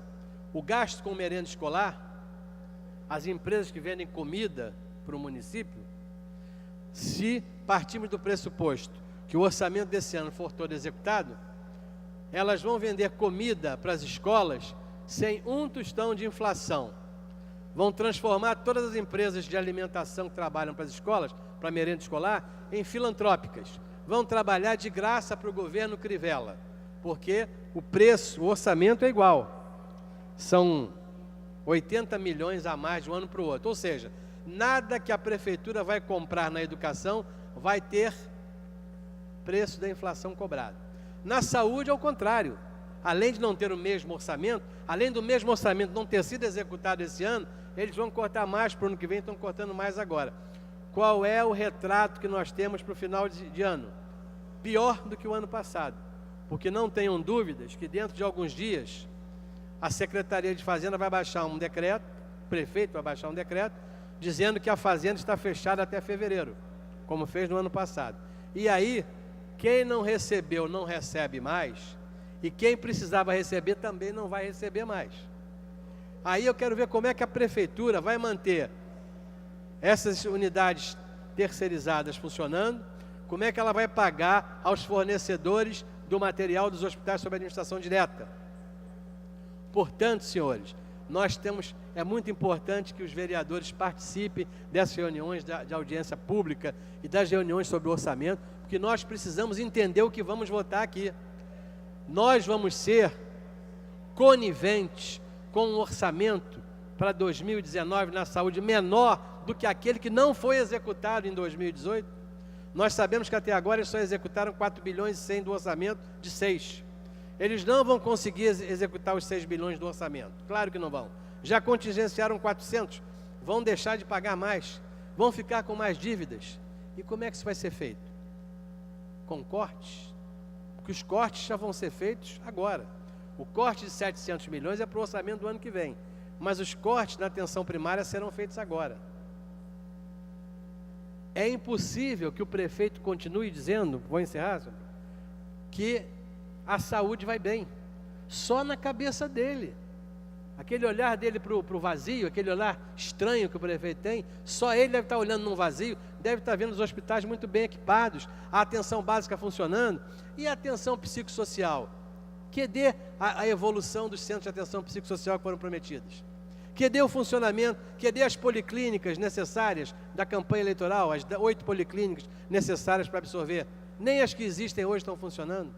O gasto com merenda escolar, as empresas que vendem comida para o município, se partirmos do pressuposto que o orçamento desse ano for todo executado, elas vão vender comida para as escolas sem um tostão de inflação. Vão transformar todas as empresas de alimentação que trabalham para as escolas, para a merenda escolar, em filantrópicas. Vão trabalhar de graça para o governo Crivella, porque o preço, o orçamento é igual. São 80 milhões a mais de um ano para o outro. Ou seja, nada que a prefeitura vai comprar na educação vai ter preço da inflação cobrado. Na saúde, ao contrário. Além de não ter o mesmo orçamento, além do mesmo orçamento não ter sido executado esse ano, eles vão cortar mais para o ano que vem, estão cortando mais agora. Qual é o retrato que nós temos para o final de ano? Pior do que o ano passado. Porque não tenham dúvidas que dentro de alguns dias a Secretaria de Fazenda vai baixar um decreto, o prefeito vai baixar um decreto, dizendo que a fazenda está fechada até fevereiro, como fez no ano passado. E aí, quem não recebeu não recebe mais, e quem precisava receber também não vai receber mais. Aí eu quero ver como é que a prefeitura vai manter essas unidades terceirizadas funcionando, como é que ela vai pagar aos fornecedores do material dos hospitais sob administração direta. Portanto, senhores, é muito importante que os vereadores participem dessas reuniões de audiência pública e das reuniões sobre o orçamento, porque nós precisamos entender o que vamos votar aqui. Nós vamos ser coniventes com um orçamento para 2019 na saúde menor do que aquele que não foi executado em 2018. Nós sabemos que até agora eles só executaram 4 bilhões e 100 do orçamento de 6. Eles não vão conseguir executar os 6 bilhões do orçamento. Claro que não vão. Já contingenciaram 400. Vão deixar de pagar mais. Vão ficar com mais dívidas. E como é que isso vai ser feito? Com cortes? Porque os cortes já vão ser feitos agora. O corte de 700 milhões é para o orçamento do ano que vem. Mas os cortes na atenção primária serão feitos agora. É impossível que o prefeito continue dizendo, vou encerrar, senhor, que a saúde vai bem. Só na cabeça dele. Aquele olhar dele para o vazio, aquele olhar estranho que o prefeito tem, só ele deve estar olhando num vazio, deve estar vendo os hospitais muito bem equipados, a atenção básica funcionando, e a atenção psicossocial. Cadê a evolução dos centros de atenção psicossocial que foram prometidos? Cadê o funcionamento? Cadê as policlínicas necessárias da campanha eleitoral, as 8 policlínicas necessárias para absorver? Nem as que existem hoje estão funcionando.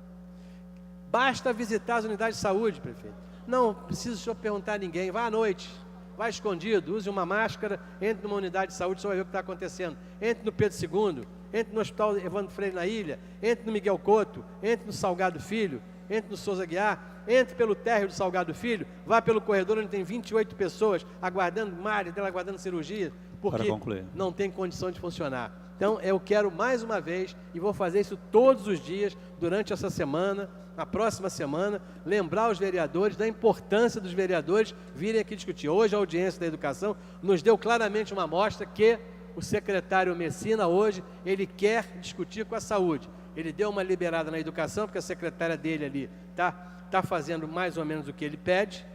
Basta visitar as unidades de saúde, prefeito. Não precisa o senhor perguntar a ninguém. Vá à noite, vá escondido, use uma máscara, entre numa unidade de saúde, só vai ver o que está acontecendo. Entre no Pedro II, entre no Hospital Evandro Freire na Ilha, entre no Miguel Couto, entre no Salgado Filho, entre no Souza Aguiar, entre pelo térreo do Salgado Filho, vá pelo corredor onde tem 28 pessoas aguardando Mária dela, aguardando cirurgia, porque não tem condição de funcionar. Então, eu quero mais uma vez, e vou fazer isso todos os dias, durante essa semana, na próxima semana, lembrar os vereadores da importância dos vereadores virem aqui discutir. Hoje a audiência da educação nos deu claramente uma amostra que o secretário Messina hoje, ele quer discutir com a saúde. Ele deu uma liberada na educação, porque a secretária dele ali tá fazendo mais ou menos o que ele pede,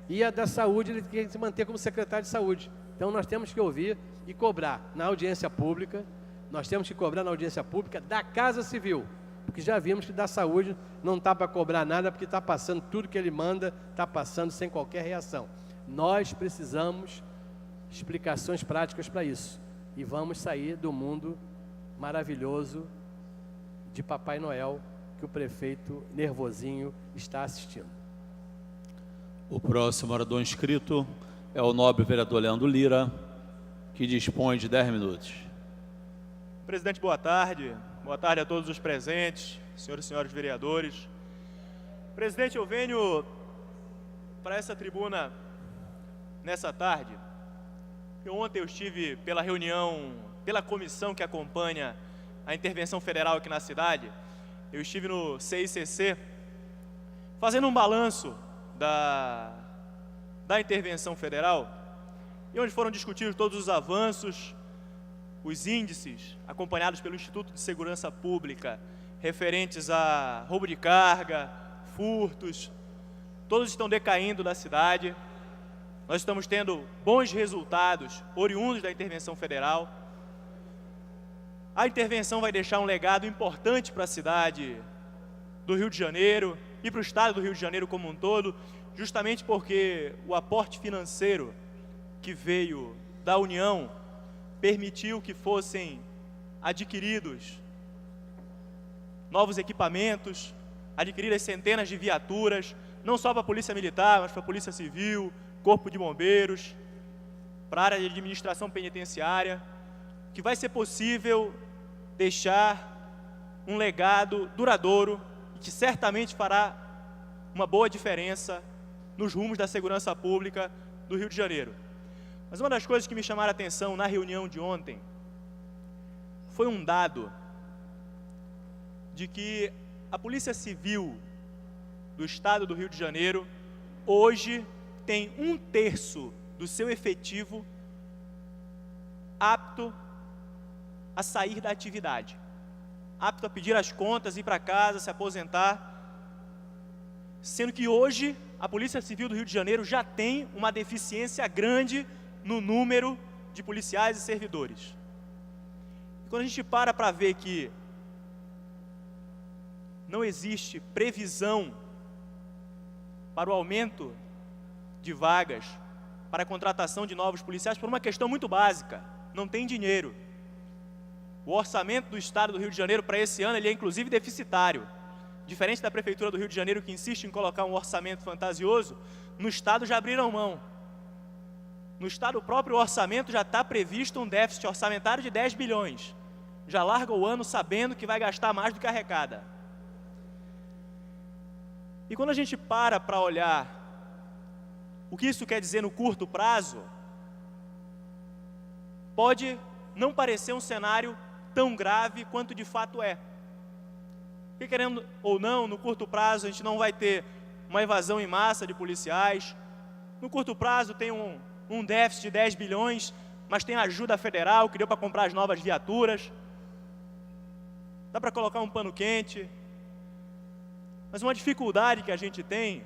e a da saúde ele quer se manter como secretário de saúde. Então nós temos que ouvir e cobrar na audiência pública, da Casa Civil, porque já vimos que da saúde não está para cobrar nada, porque está passando tudo que ele manda, está passando sem qualquer reação. Nós precisamos de explicações práticas para isso, e vamos sair do mundo maravilhoso de Papai Noel que o prefeito Nervosinho está assistindo. O próximo orador inscrito é o nobre vereador Leandro Lira, que dispõe de 10 minutos. Presidente, boa tarde. Boa tarde a todos os presentes, senhores e senhores vereadores. Presidente, eu venho para essa tribuna nessa tarde, porque ontem eu estive pela reunião, pela comissão que acompanha a intervenção federal aqui na cidade. Eu estive no CICC, fazendo um balanço da intervenção federal, e onde foram discutidos todos os avanços, os índices acompanhados pelo Instituto de Segurança Pública, referentes a roubo de carga, furtos, todos estão decaindo da cidade. Nós estamos tendo bons resultados oriundos da intervenção federal. A intervenção vai deixar um legado importante para a cidade do Rio de Janeiro e para o estado do Rio de Janeiro como um todo, justamente porque o aporte financeiro que veio da União permitiu que fossem adquiridos novos equipamentos, adquiridas centenas de viaturas, não só para a Polícia Militar, mas para a Polícia Civil, Corpo de Bombeiros, para a área de administração penitenciária, que vai ser possível deixar um legado duradouro e que certamente fará uma boa diferença nos rumos da segurança pública do Rio de Janeiro. Mas uma das coisas que me chamaram a atenção na reunião de ontem foi um dado de que a Polícia Civil do Estado do Rio de Janeiro hoje tem 1/3 do seu efetivo apto a sair da atividade, apto a pedir as contas, ir para casa, se aposentar, sendo que hoje a Polícia Civil do Rio de Janeiro já tem uma deficiência grande no número de policiais e servidores. E quando a gente para ver que não existe previsão para o aumento de vagas, para a contratação de novos policiais, por uma questão muito básica: não tem dinheiro. O orçamento do Estado do Rio de Janeiro para esse ano ele é inclusive deficitário. Diferente da Prefeitura do Rio de Janeiro, que insiste em colocar um orçamento fantasioso, no Estado já abriram mão. No Estado, o próprio orçamento já está previsto um déficit orçamentário de 10 bilhões. Já larga o ano sabendo que vai gastar mais do que arrecada. E quando a gente para olhar o que isso quer dizer no curto prazo, pode não parecer um cenário tão grave quanto de fato é. Porque, querendo ou não, no curto prazo a gente não vai ter uma evasão em massa de policiais. No curto prazo tem um déficit de 10 bilhões, mas tem ajuda federal que deu para comprar as novas viaturas. Dá para colocar um pano quente. Mas uma dificuldade que a gente tem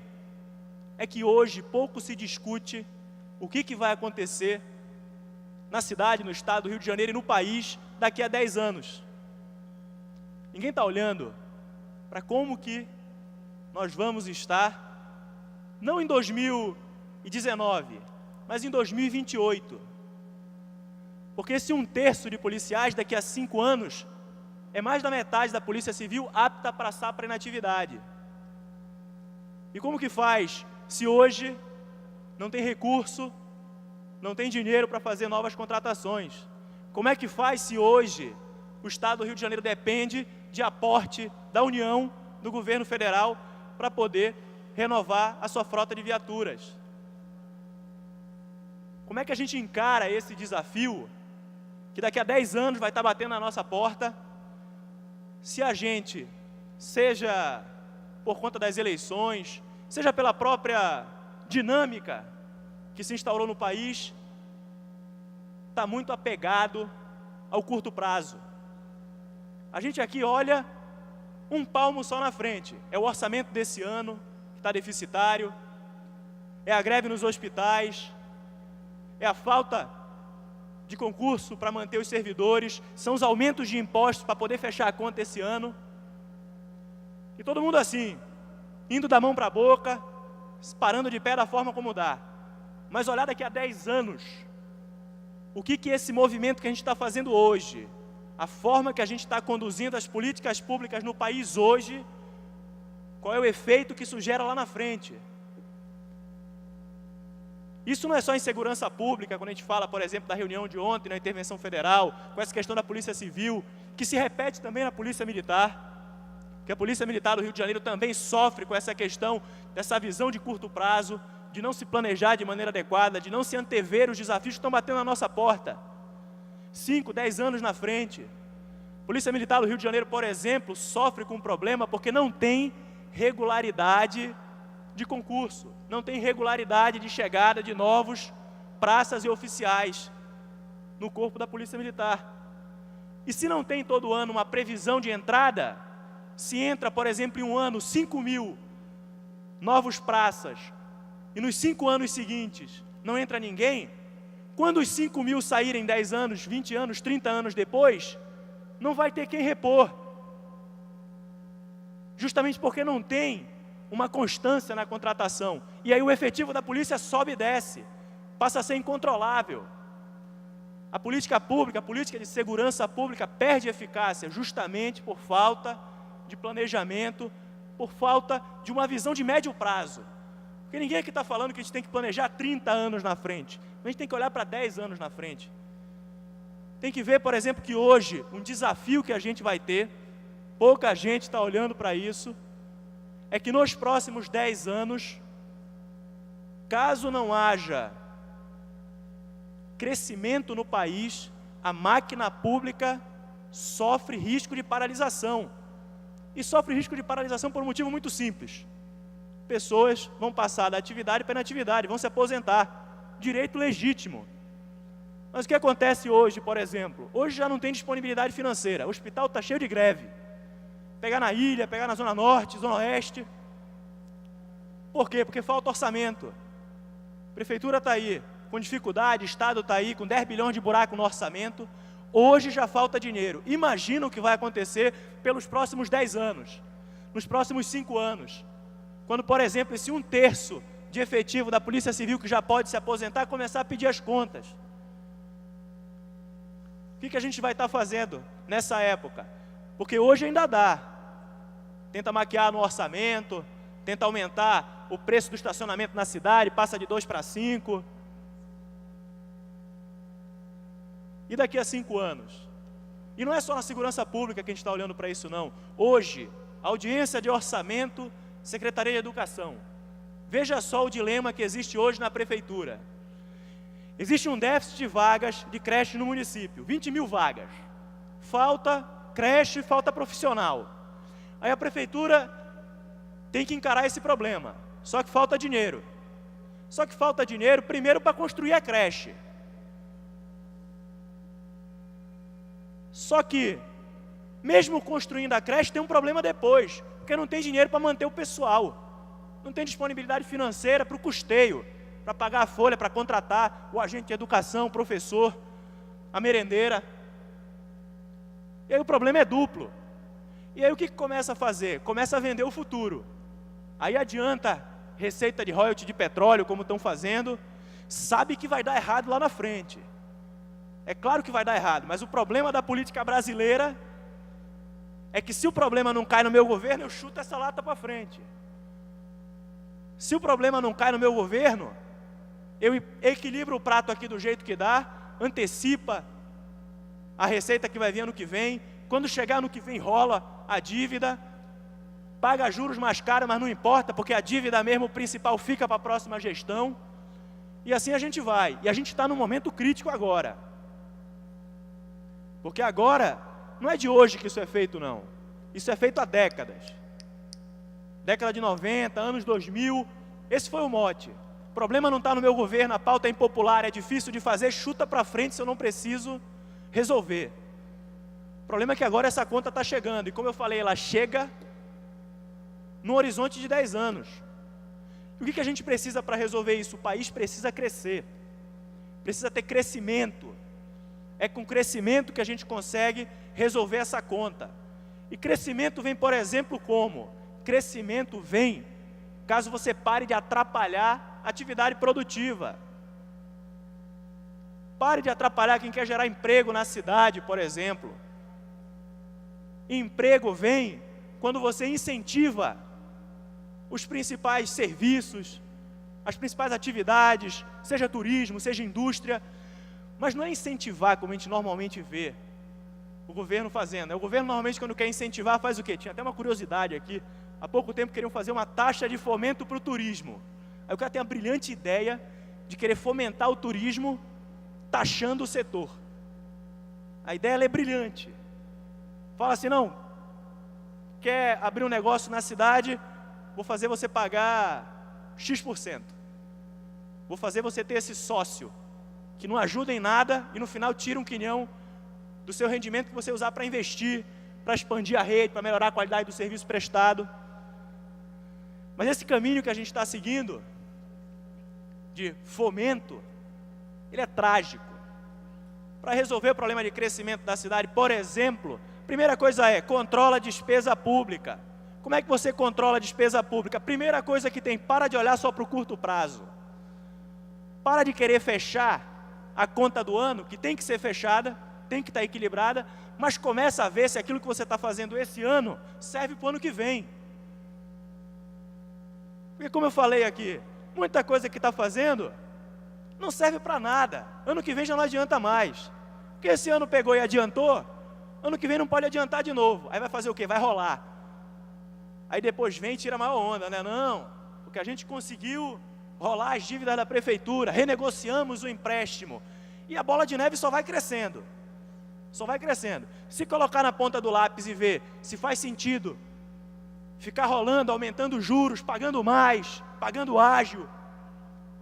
é que hoje pouco se discute o que vai acontecer na cidade, no estado do Rio de Janeiro e no país daqui a 10 anos. Ninguém está olhando para como que nós vamos estar, não em 2019, mas em 2028. Porque esse 1/3 de policiais daqui a 5 anos é mais da metade da Polícia Civil apta a passar para inatividade. E como que faz se hoje não tem recurso, não tem dinheiro para fazer novas contratações? Como é que faz se hoje o Estado do Rio de Janeiro depende de aporte da União, do governo federal, para poder renovar a sua frota de viaturas. Como é que a gente encara esse desafio, que daqui a 10 anos vai estar batendo na nossa porta, se a gente, seja por conta das eleições, seja pela própria dinâmica que se instaurou no país, está muito apegado ao curto prazo. A gente aqui olha um palmo só na frente, é o orçamento desse ano, que está deficitário, é a greve nos hospitais, é a falta de concurso para manter os servidores, são os aumentos de impostos para poder fechar a conta esse ano. E todo mundo assim, indo da mão para a boca, parando de pé da forma como dá. Mas olhar daqui a 10 anos, o que esse movimento que a gente está fazendo hoje, a forma que a gente está conduzindo as políticas públicas no país hoje, qual é o efeito que isso gera lá na frente. Isso não é só em segurança pública, quando a gente fala, por exemplo, da reunião de ontem na intervenção federal, com essa questão da Polícia Civil, que se repete também na Polícia Militar, que a Polícia Militar do Rio de Janeiro também sofre com essa questão dessa visão de curto prazo, de não se planejar de maneira adequada, de não se antever os desafios que estão batendo na nossa porta. 5, 10 anos na frente. A Polícia Militar do Rio de Janeiro, por exemplo, sofre com um problema porque não tem regularidade de concurso, não tem regularidade de chegada de novos praças e oficiais no corpo da Polícia Militar. E se não tem todo ano uma previsão de entrada, se entra, por exemplo, em um ano 5.000 novos praças e nos 5 anos seguintes não entra ninguém, quando os 5.000 saírem 10 anos, 20 anos, 30 anos depois, não vai ter quem repor. Justamente porque não tem uma constância na contratação. E aí o efetivo da polícia sobe e desce, passa a ser incontrolável. A política pública, a política de segurança pública perde eficácia justamente por falta de planejamento, por falta de uma visão de médio prazo. Porque ninguém aqui está falando que a gente tem que planejar 30 anos na frente. A gente tem que olhar para 10 anos na frente. Tem que ver, por exemplo, que hoje, um desafio que a gente vai ter, pouca gente está olhando para isso, é que nos próximos 10 anos, caso não haja crescimento no país, a máquina pública sofre risco de paralisação. E sofre risco de paralisação por um motivo muito simples. Pessoas vão passar da atividade para a inatividade, vão se aposentar. Direito legítimo. Mas o que acontece hoje, por exemplo? Hoje já não tem disponibilidade financeira, o hospital está cheio de greve. Pegar na ilha, pegar na Zona Norte, Zona Oeste. Por quê? Porque falta orçamento. A prefeitura está aí com dificuldade, o Estado está aí com 10 bilhões de buraco no orçamento. Hoje já falta dinheiro. Imagina o que vai acontecer pelos próximos 10 anos, nos próximos 5 anos. Quando, por exemplo, esse 1/3 de efetivo da Polícia Civil que já pode se aposentar, começar a pedir as contas. O que a gente vai estar fazendo nessa época? Porque hoje ainda dá. Tenta maquiar no orçamento, tenta aumentar o preço do estacionamento na cidade, passa de 2 para 5. E daqui a 5 anos? E não é só na segurança pública que a gente está olhando para isso, não. Hoje, audiência de orçamento, Secretaria de Educação. Veja só o dilema que existe hoje na prefeitura. Existe um déficit de vagas de creche no município, 20.000 vagas. Falta creche, falta profissional. Aí a prefeitura tem que encarar esse problema, só que falta dinheiro. Só que falta dinheiro primeiro para construir a creche. Só que, mesmo construindo a creche, tem um problema depois, porque não tem dinheiro para manter o pessoal. Não tem disponibilidade financeira para o custeio, para pagar a folha, para contratar o agente de educação, o professor, a merendeira. E aí o problema é duplo. E aí o que começa a fazer? Começa a vender o futuro. Aí adianta receita de royalty de petróleo, como estão fazendo, sabe que vai dar errado lá na frente. É claro que vai dar errado, mas o problema da política brasileira é que se o problema não cai no meu governo, eu chuto essa lata para frente. Se o problema não cai no meu governo, eu equilibro o prato aqui do jeito que dá, antecipa a receita que vai vir ano que vem, quando chegar ano que vem rola a dívida, paga juros mais caros, mas não importa, porque a dívida mesmo principal fica para a próxima gestão. E assim a gente vai. E a gente está num momento crítico agora. Porque agora, não é de hoje que isso é feito, não. Isso é feito há décadas. Década de 90, anos 2000, esse foi o mote. O problema não está no meu governo, a pauta é impopular, é difícil de fazer, chuta para frente se eu não preciso resolver. O problema é que agora essa conta está chegando, e como eu falei, ela chega no horizonte de 10 anos. E o que a gente precisa para resolver isso? O país precisa crescer, precisa ter crescimento. É com crescimento que a gente consegue resolver essa conta. E crescimento vem, por exemplo, como? Crescimento vem caso você pare de atrapalhar a atividade produtiva. Pare de atrapalhar quem quer gerar emprego na cidade, por exemplo. Emprego vem quando você incentiva os principais serviços, as principais atividades, seja turismo, seja indústria, mas não é incentivar como a gente normalmente vê o governo fazendo. O governo normalmente quando quer incentivar faz o quê? Tinha até uma curiosidade aqui, há pouco tempo queriam fazer uma taxa de fomento para o turismo. Aí o cara tem a brilhante ideia de querer fomentar o turismo taxando o setor. A ideia ela é brilhante. Fala assim, não, quer abrir um negócio na cidade, vou fazer você pagar X%. Vou fazer você ter esse sócio, que não ajuda em nada e no final tira um quinhão do seu rendimento que você usar para investir, para expandir a rede, para melhorar a qualidade do serviço prestado. Mas esse caminho que a gente está seguindo, de fomento, ele é trágico. Para resolver o problema de crescimento da cidade, por exemplo, primeira coisa é, controla a despesa pública. Como é que você controla a despesa pública? Primeira coisa que tem, para de olhar só para o curto prazo. Para de querer fechar a conta do ano, que tem que ser fechada, tem que estar equilibrada, mas começa a ver se aquilo que você está fazendo esse ano serve para o ano que vem. Porque como eu falei aqui, muita coisa que está fazendo não serve para nada. Ano que vem já não adianta mais. Porque esse ano pegou e adiantou, ano que vem não pode adiantar de novo. Aí vai fazer o quê? Vai rolar. Aí depois vem e tira a maior onda, né? Não, porque a gente conseguiu rolar as dívidas da prefeitura, renegociamos o empréstimo. E a bola de neve só vai crescendo. Só vai crescendo. Se colocar na ponta do lápis e ver se faz sentido ficar rolando, aumentando os juros, pagando mais, pagando ágil,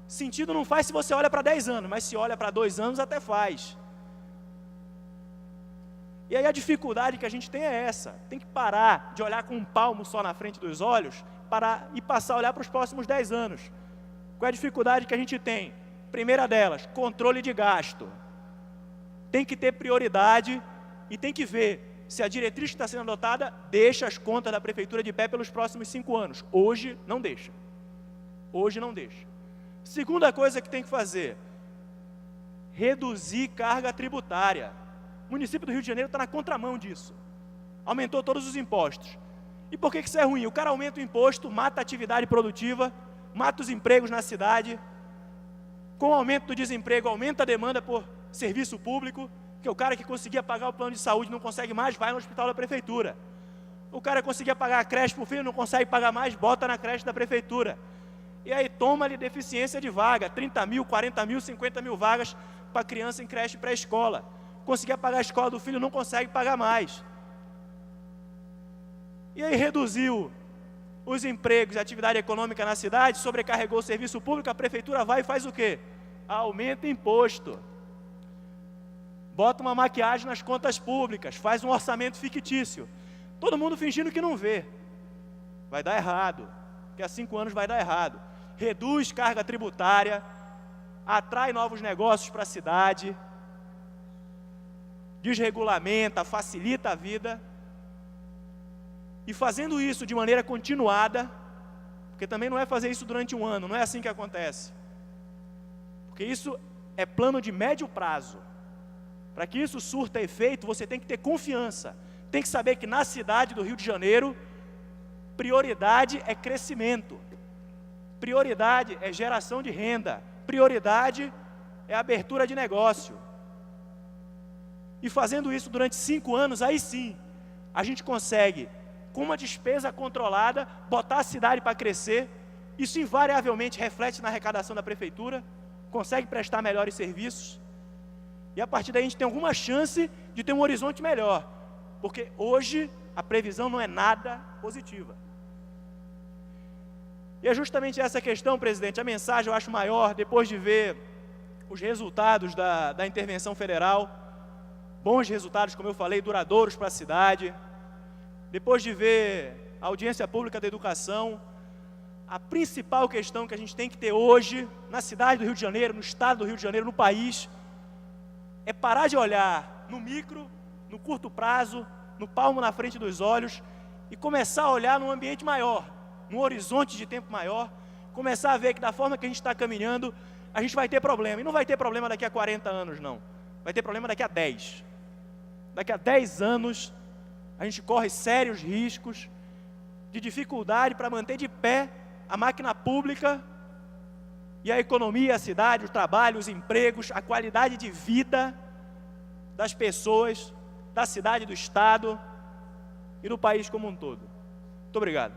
sentido não faz se você olha para 10 anos, mas se olha para 2 anos até faz. E aí a dificuldade que a gente tem é essa, tem que parar de olhar com um palmo só na frente dos olhos, parar e passar a olhar para os próximos 10 anos. Qual é a dificuldade que a gente tem? Primeira delas, controle de gasto. Tem que ter prioridade e tem que ver se a diretriz que está sendo adotada deixa as contas da prefeitura de pé pelos próximos 5 anos. Hoje não deixa. Hoje não deixa. Segunda coisa que tem que fazer, reduzir carga tributária. O município do Rio de Janeiro está na contramão disso. Aumentou todos os impostos. E por que isso é ruim? O cara aumenta o imposto, mata a atividade produtiva, mata os empregos na cidade. Com o aumento do desemprego, aumenta a demanda por serviço público, que o cara que conseguia pagar o plano de saúde não consegue mais, vai no hospital da prefeitura. O cara conseguia pagar a creche para o filho, não consegue pagar mais, bota na creche da prefeitura. E aí toma-lhe deficiência de vaga, 30 mil, 40 mil, 50 mil vagas para criança em creche pré-escola. Conseguia pagar a escola do filho, não consegue pagar mais. E aí reduziu os empregos e a atividade econômica na cidade, sobrecarregou o serviço público, a prefeitura vai e faz o quê? Aumenta imposto. Bota uma maquiagem nas contas públicas, faz um orçamento fictício. Todo mundo fingindo que não vê. Vai dar errado, porque há 5 anos vai dar errado. Reduz carga tributária, atrai novos negócios para a cidade, desregulamenta, facilita a vida. E fazendo isso de maneira continuada, porque também não é fazer isso durante um ano, não é assim que acontece. Porque isso é plano de médio prazo. Para que isso surta efeito, você tem que ter confiança. Tem que saber que na cidade do Rio de Janeiro, prioridade é crescimento. Prioridade é geração de renda. Prioridade é abertura de negócio. E fazendo isso durante 5 anos, aí sim, a gente consegue com uma despesa controlada, botar a cidade para crescer. Isso invariavelmente reflete na arrecadação da prefeitura, consegue prestar melhores serviços, e a partir daí a gente tem alguma chance de ter um horizonte melhor, porque hoje a previsão não é nada positiva. E é justamente essa questão, presidente, a mensagem eu acho maior, depois de ver os resultados da intervenção federal, bons resultados, como eu falei, duradouros para a cidade, depois de ver a audiência pública da educação, a principal questão que a gente tem que ter hoje, na cidade do Rio de Janeiro, no estado do Rio de Janeiro, no país, é parar de olhar no micro, no curto prazo, no palmo na frente dos olhos, e começar a olhar num ambiente maior, num horizonte de tempo maior, começar a ver que da forma que a gente está caminhando, a gente vai ter problema, e não vai ter problema daqui a 40 anos não, vai ter problema daqui a 10. Daqui a 10 anos, a gente corre sérios riscos de dificuldade para manter de pé a máquina pública e a economia, a cidade, o trabalho, os empregos, a qualidade de vida das pessoas, da cidade, do estado e do país como um todo. Muito obrigado.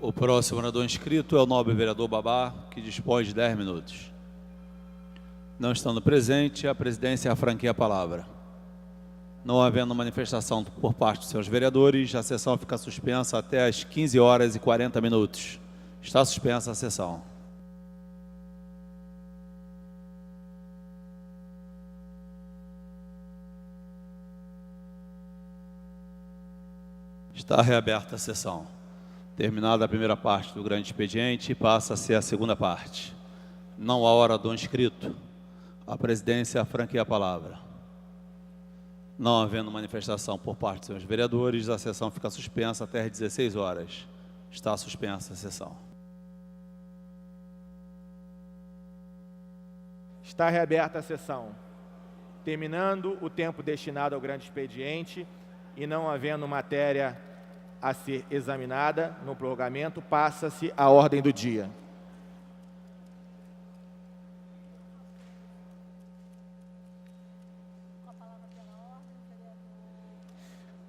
O próximo orador inscrito é o nobre vereador Babá, que dispõe de 10 minutos. Não estando presente, a presidência franqueia a palavra. Não havendo manifestação por parte dos senhores vereadores, a sessão fica suspensa até às 15h40. Está suspensa a sessão. Está reaberta a sessão. Terminada a primeira parte do grande expediente, passa-se a segunda parte. Não há orador inscrito. A presidência franqueia a palavra. Não havendo manifestação por parte dos senhores vereadores, a sessão fica suspensa até às 16h. Está suspensa a sessão. Está reaberta a sessão. Terminando o tempo destinado ao grande expediente e não havendo matéria a ser examinada no prorrogamento, passa-se a ordem do dia.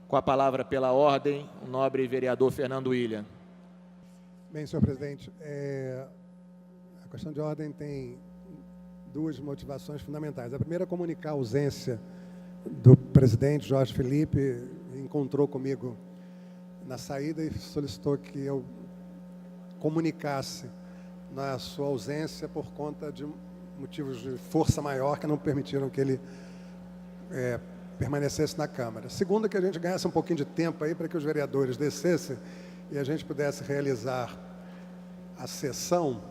Com a palavra pela ordem, o nobre vereador Fernando William. Bem, senhor presidente, a questão de ordem tem duas motivações fundamentais. A primeira é comunicar a ausência do presidente Jorge Felipe, encontrou comigo na saída e solicitou que eu comunicasse na sua ausência por conta de motivos de força maior que não permitiram que ele permanecesse na Câmara. Segundo, que a gente ganhasse um pouquinho de tempo aí para que os vereadores descessem e a gente pudesse realizar a sessão,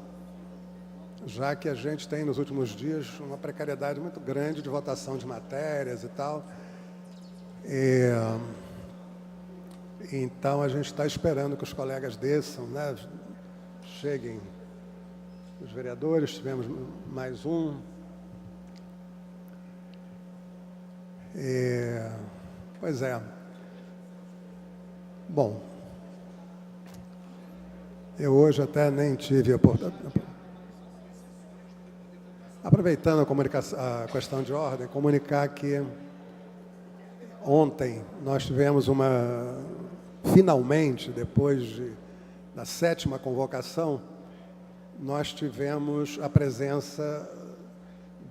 já que a gente tem nos últimos dias uma precariedade muito grande de votação de matérias e tal. Então a gente está esperando que os colegas desçam, né? Cheguem os vereadores, tivemos mais um. Pois é. Bom, eu hoje até nem tive a oportunidade. Aproveitando a questão de ordem, comunicar que ontem nós tivemos finalmente, depois da 7ª convocação, nós tivemos a presença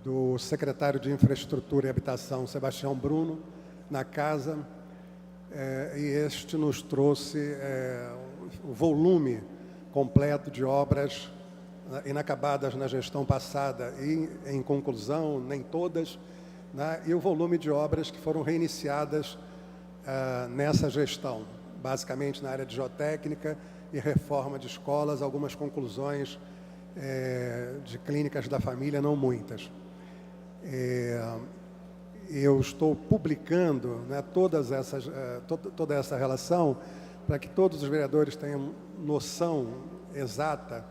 do secretário de Infraestrutura e Habitação, Sebastião Bruno, na casa, e este nos trouxe o volume completo de obras inacabadas na gestão passada e, em conclusão, nem todas, né, e o volume de obras que foram reiniciadas nessa gestão, basicamente na área de geotécnica e reforma de escolas, algumas conclusões de clínicas da família, não muitas. Eu estou publicando, né, toda essa relação para que todos os vereadores tenham noção exata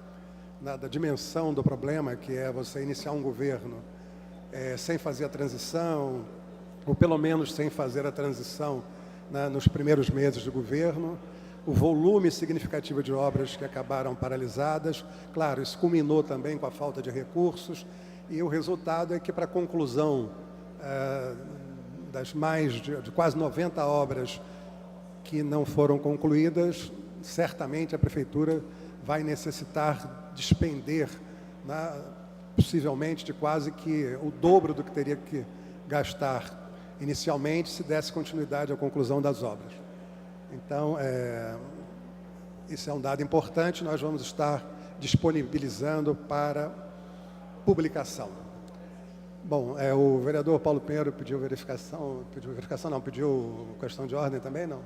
da dimensão do problema, que é você iniciar um governo sem fazer a transição, ou pelo menos sem fazer a transição, né, nos primeiros meses de governo, o volume significativo de obras que acabaram paralisadas. Claro, isso culminou também com a falta de recursos, e o resultado é que, para a conclusão das mais de quase 90 obras que não foram concluídas, certamente a Prefeitura vai necessitar despender, possivelmente, de quase que o dobro do que teria que gastar inicialmente se desse continuidade à conclusão das obras. Então, esse é um dado importante, nós vamos estar disponibilizando para publicação. Bom, o vereador Paulo Pinheiro pediu questão de ordem também, não?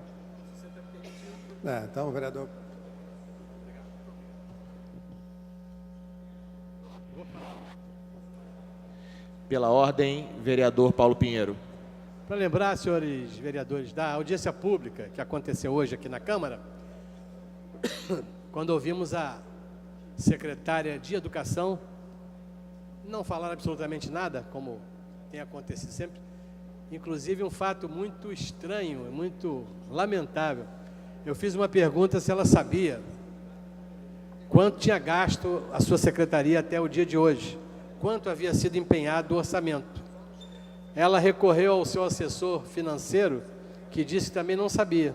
Então, o vereador... Pela ordem, vereador Paulo Pinheiro. Para lembrar, senhores vereadores, da audiência pública que aconteceu hoje aqui na Câmara, quando ouvimos a secretária de Educação não falar absolutamente nada, como tem acontecido sempre, inclusive um fato muito estranho, muito lamentável. Eu fiz uma pergunta se ela sabia quanto tinha gasto a sua secretaria até o dia de hoje, quanto havia sido empenhado o orçamento. Ela recorreu ao seu assessor financeiro, que disse que também não sabia.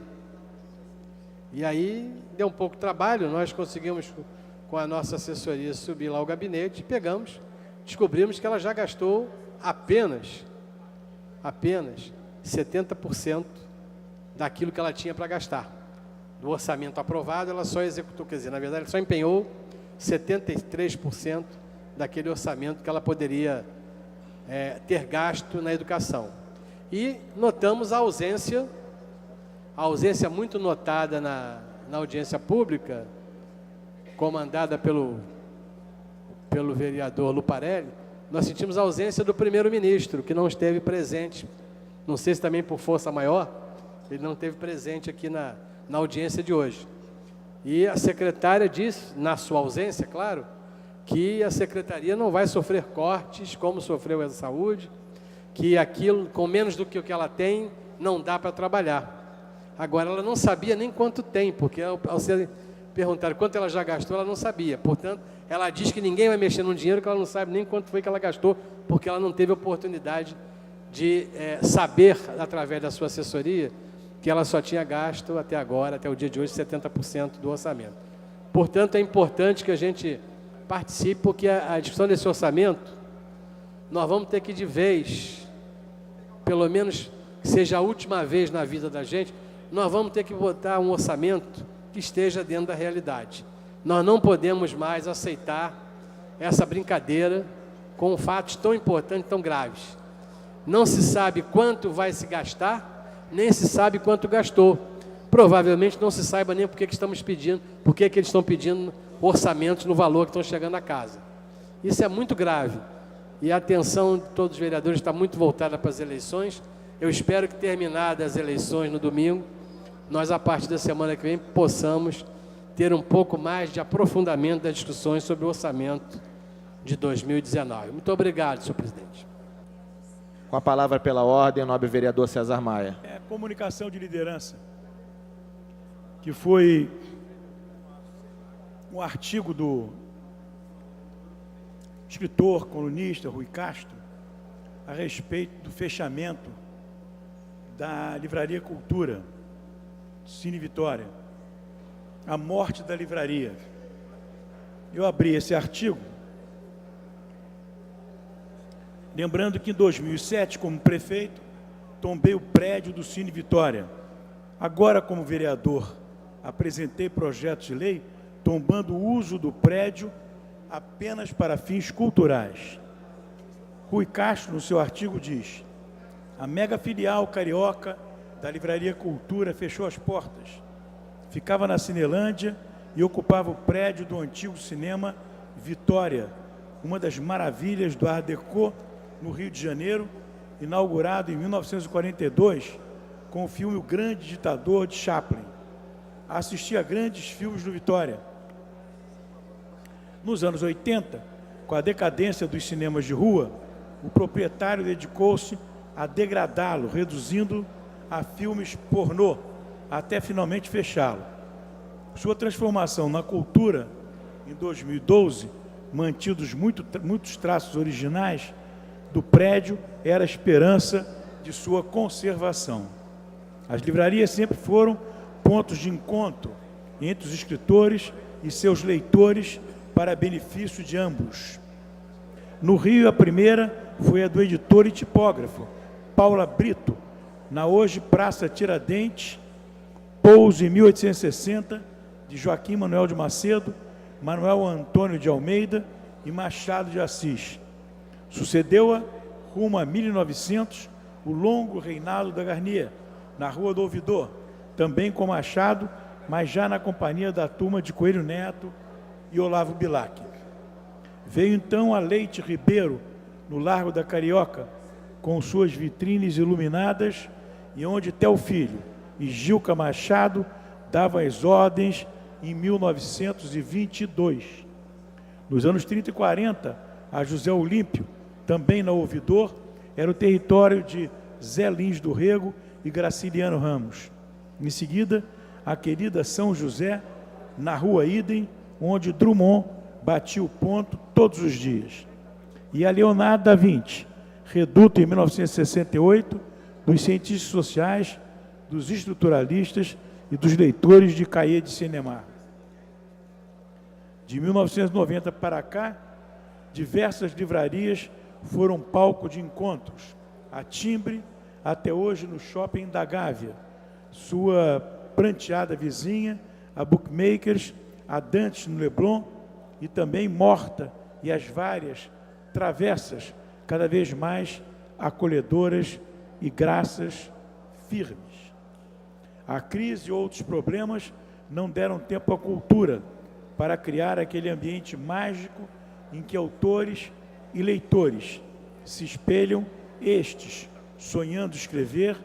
E aí deu um pouco de trabalho, nós conseguimos, com a nossa assessoria, subir lá ao gabinete, pegamos, descobrimos que ela já gastou apenas 70% daquilo que ela tinha para gastar. Do orçamento aprovado, ela só executou, quer dizer, na verdade, ela só empenhou 73% daquele orçamento que ela poderia ter gasto na educação. E notamos a ausência muito notada na audiência pública, comandada pelo vereador Luparelli. Nós sentimos a ausência do primeiro-ministro, que não esteve presente, não sei se também por força maior, ele não esteve presente aqui na audiência de hoje. E a secretária disse, na sua ausência, claro, que a secretaria não vai sofrer cortes, como sofreu a saúde, que aquilo, com menos do que o que ela tem, não dá para trabalhar. Agora, ela não sabia nem quanto tem, porque ao ser perguntar quanto ela já gastou, ela não sabia. Portanto, ela diz que ninguém vai mexer no dinheiro, que ela não sabe nem quanto foi que ela gastou, porque ela não teve oportunidade de saber, através da sua assessoria, que ela só tinha gasto até agora, até o dia de hoje, 70% do orçamento. Portanto, é importante que a gente participe, porque a discussão desse orçamento, nós vamos ter que, de vez, pelo menos que seja a última vez na vida da gente, nós vamos ter que botar um orçamento que esteja dentro da realidade. Nós não podemos mais aceitar essa brincadeira com fatos tão importantes, tão graves. Não se sabe quanto vai se gastar, nem se sabe quanto gastou. Provavelmente não se saiba nem por que estamos pedindo, por que eles estão pedindo orçamentos no valor que estão chegando a casa. Isso é muito grave. E a atenção de todos os vereadores está muito voltada para as eleições. Eu espero que, terminadas as eleições no domingo, nós, a partir da semana que vem, possamos ter um pouco mais de aprofundamento das discussões sobre o orçamento de 2019. Muito obrigado, senhor presidente. Com a palavra pela ordem, o nobre vereador César Maia. Comunicação de liderança, que foi um artigo do escritor, colunista Rui Castro, a respeito do fechamento da Livraria Cultura, Cine Vitória, a morte da livraria. Eu abri esse artigo, lembrando que em 2007, como prefeito, tombei o prédio do Cine Vitória. Agora, como vereador, apresentei projetos de lei tombando o uso do prédio apenas para fins culturais. Rui Castro, no seu artigo, diz: a mega filial carioca da Livraria Cultura fechou as portas. Ficava na Cinelândia e ocupava o prédio do antigo cinema Vitória, uma das maravilhas do Art Deco no Rio de Janeiro, inaugurado em 1942 com o filme O Grande Ditador de Chaplin. Assisti a grandes filmes do Vitória. Nos anos 80, com a decadência dos cinemas de rua, o proprietário dedicou-se a degradá-lo, reduzindo a filmes pornô, até finalmente fechá-lo. Sua transformação na cultura, em 2012, mantidos muitos traços originais do prédio, era a esperança de sua conservação. As livrarias sempre foram pontos de encontro entre os escritores e seus leitores para benefício de ambos. No Rio, a primeira foi a do editor e tipógrafo, Paula Brito, na hoje Praça Tiradentes, Pouso em 1860, de Joaquim Manuel de Macedo, Manuel Antônio de Almeida e Machado de Assis. Sucedeu-a, rumo a 1900, o longo reinado da Garnier, na Rua do Ouvidor, também com Machado, mas já na companhia da turma de Coelho Neto e Olavo Bilac. Veio então a Leite Ribeiro, no Largo da Carioca, com suas vitrines iluminadas, e onde Teofilho e Gilca Machado davam as ordens em 1922. Nos anos 30 e 40, a José Olímpio, também na Ouvidor, era o território de Zé Lins do Rego e Graciliano Ramos. Em seguida, a querida São José, na Rua Idem, onde Drummond batia o ponto todos os dias. E a Leonardo da Vinci, reduto em 1968 dos cientistas sociais, dos estruturalistas e dos leitores de Cahiers de Cinema. De 1990 para cá, diversas livrarias foram palco de encontros. A Timbre, até hoje no Shopping da Gávea, sua pranteada vizinha, a Bookmakers, a Dantes no Leblon, e também Morta e as várias travessas, cada vez mais acolhedoras e graças firmes. A crise e outros problemas não deram tempo à cultura para criar aquele ambiente mágico em que autores e leitores se espelham, estes sonhando escrever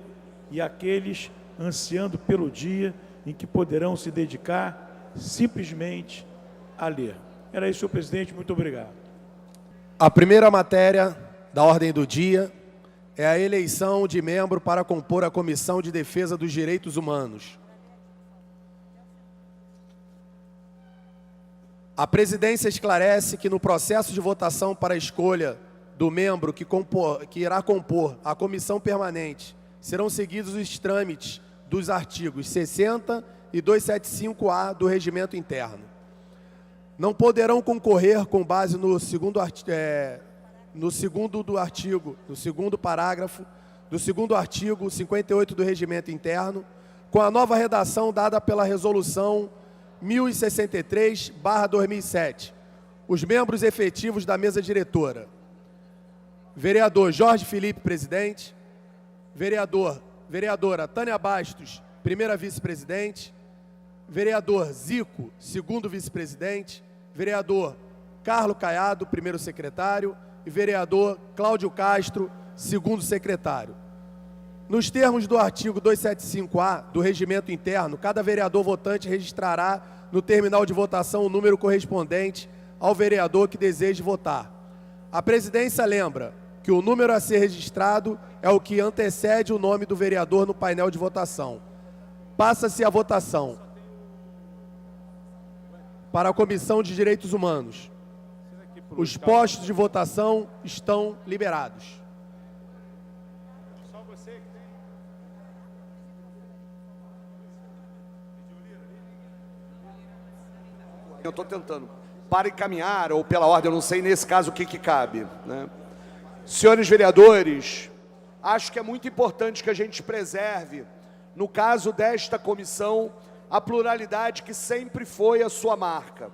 e aqueles ansiando pelo dia em que poderão se dedicar simplesmente a ler. Era isso, senhor presidente. Muito obrigado. A primeira matéria da ordem do dia é a eleição de membro para compor a Comissão de Defesa dos Direitos Humanos. A presidência esclarece que no processo de votação para a escolha do membro que irá compor a comissão permanente, serão seguidos os trâmites dos artigos 60 e 275-A do Regimento Interno. Não poderão concorrer com base no segundo parágrafo do segundo artigo 58 do Regimento Interno, com a nova redação dada pela Resolução 1063/2007, os membros efetivos da mesa diretora: vereador Jorge Felipe, presidente; vereadora Tânia Bastos, primeira vice-presidente; vereador Zico, segundo vice-presidente; vereador Carlos Caiado, primeiro secretário; e vereador Cláudio Castro, segundo secretário. Nos termos do artigo 275-A do Regimento Interno, cada vereador votante registrará no terminal de votação o número correspondente ao vereador que deseje votar. A presidência lembra que o número a ser registrado é o que antecede o nome do vereador no painel de votação. Passa-se a votação para a Comissão de Direitos Humanos. Os postos de votação estão liberados. Eu estou tentando, para encaminhar, ou pela ordem, eu não sei nesse caso o que cabe, né? Senhores vereadores, acho que é muito importante que a gente preserve, no caso desta comissão, a pluralidade que sempre foi a sua marca.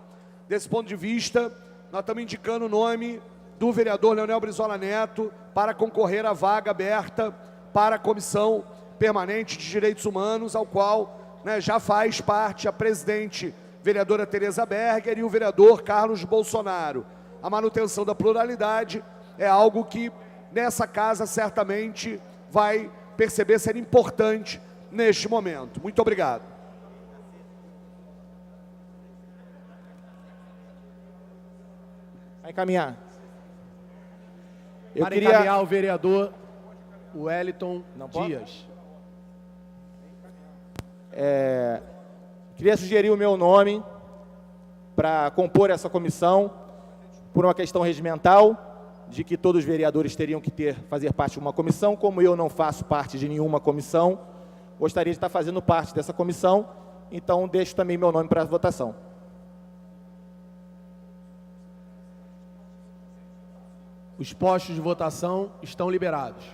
Desse ponto de vista, nós estamos indicando o nome do vereador Leonel Brizola Neto para concorrer à vaga aberta para a Comissão Permanente de Direitos Humanos, ao qual, né, já faz parte a presidente vereadora Tereza Berger e o vereador Carlos Bolsonaro. A manutenção da pluralidade é algo que nessa casa certamente vai perceber ser importante neste momento. Muito obrigado. Vai encaminhar. Para encaminhar o vereador Wellington Dias. Queria sugerir o meu nome para compor essa comissão, por uma questão regimental, de que todos os vereadores teriam que fazer parte de uma comissão. Como eu não faço parte de nenhuma comissão, gostaria de estar fazendo parte dessa comissão, então deixo também meu nome para a votação. Os postos de votação estão liberados.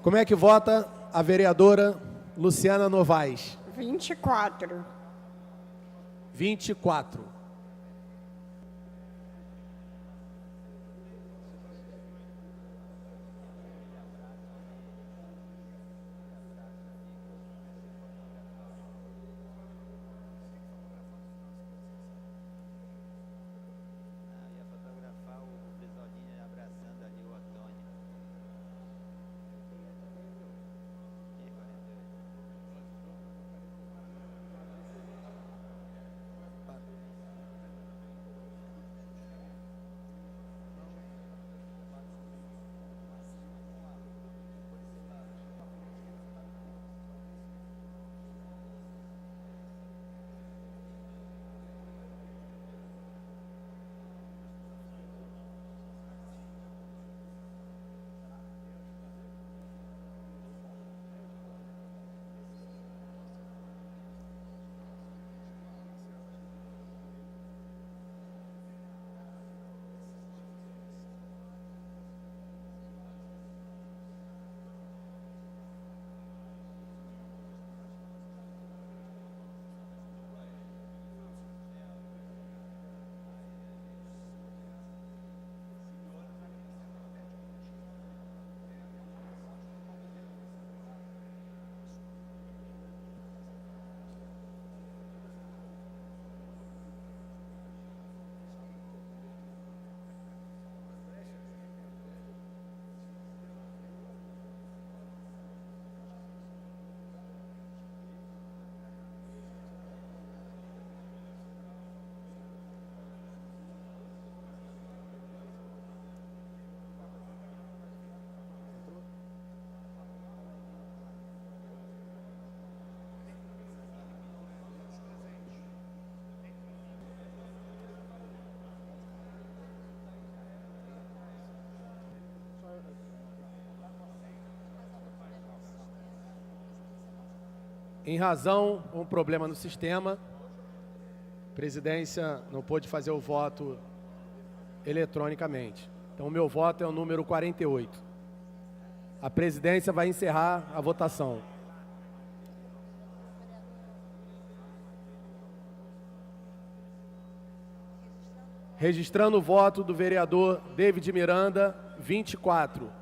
Como é que vota a vereadora Luciana Novaes? 24. 24. Ia fotografar o Brizolinha abraçando ali o Antônio. Em razão de um problema no sistema, a presidência não pôde fazer o voto eletronicamente. Então, o meu voto é o número 48. A presidência vai encerrar a votação. Registrando o voto do vereador David Miranda, 24.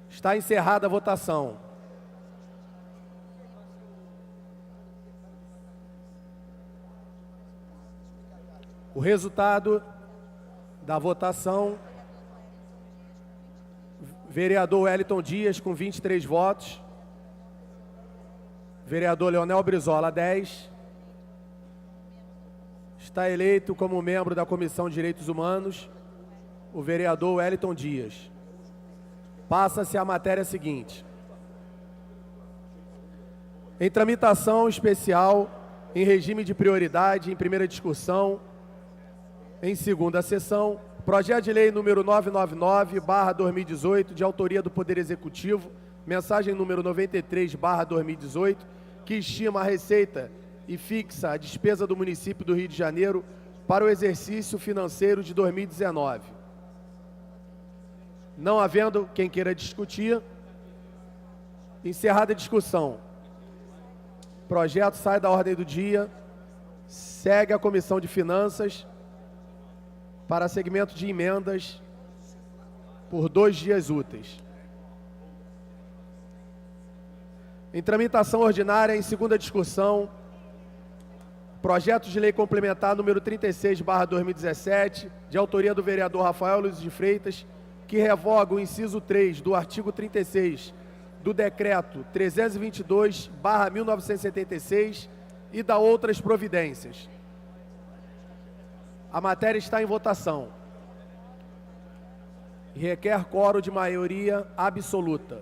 Está encerrada a votação. O resultado da votação: vereador Wellington Dias com 23 votos, vereador Leonel Brizola 10, está eleito como membro da Comissão de Direitos Humanos o vereador Wellington Dias. Passa-se a matéria seguinte. Em tramitação especial, em regime de prioridade, em primeira discussão, em segunda sessão, projeto de lei número 999/2018, de autoria do Poder Executivo, mensagem número 93/2018, que estima a receita e fixa a despesa do município do Rio de Janeiro para o exercício financeiro de 2019. Não havendo quem queira discutir, encerrada a discussão. O projeto sai da ordem do dia, segue a Comissão de Finanças para segmento de emendas por 2 dias úteis. Em tramitação ordinária, em segunda discussão, Projeto de lei complementar número 36/2017, de autoria do vereador Rafael Luiz de Freitas, que revoga o inciso 3 do artigo 36 do decreto 322/1976 e da outras providências. A matéria está em votação e requer quórum de maioria absoluta.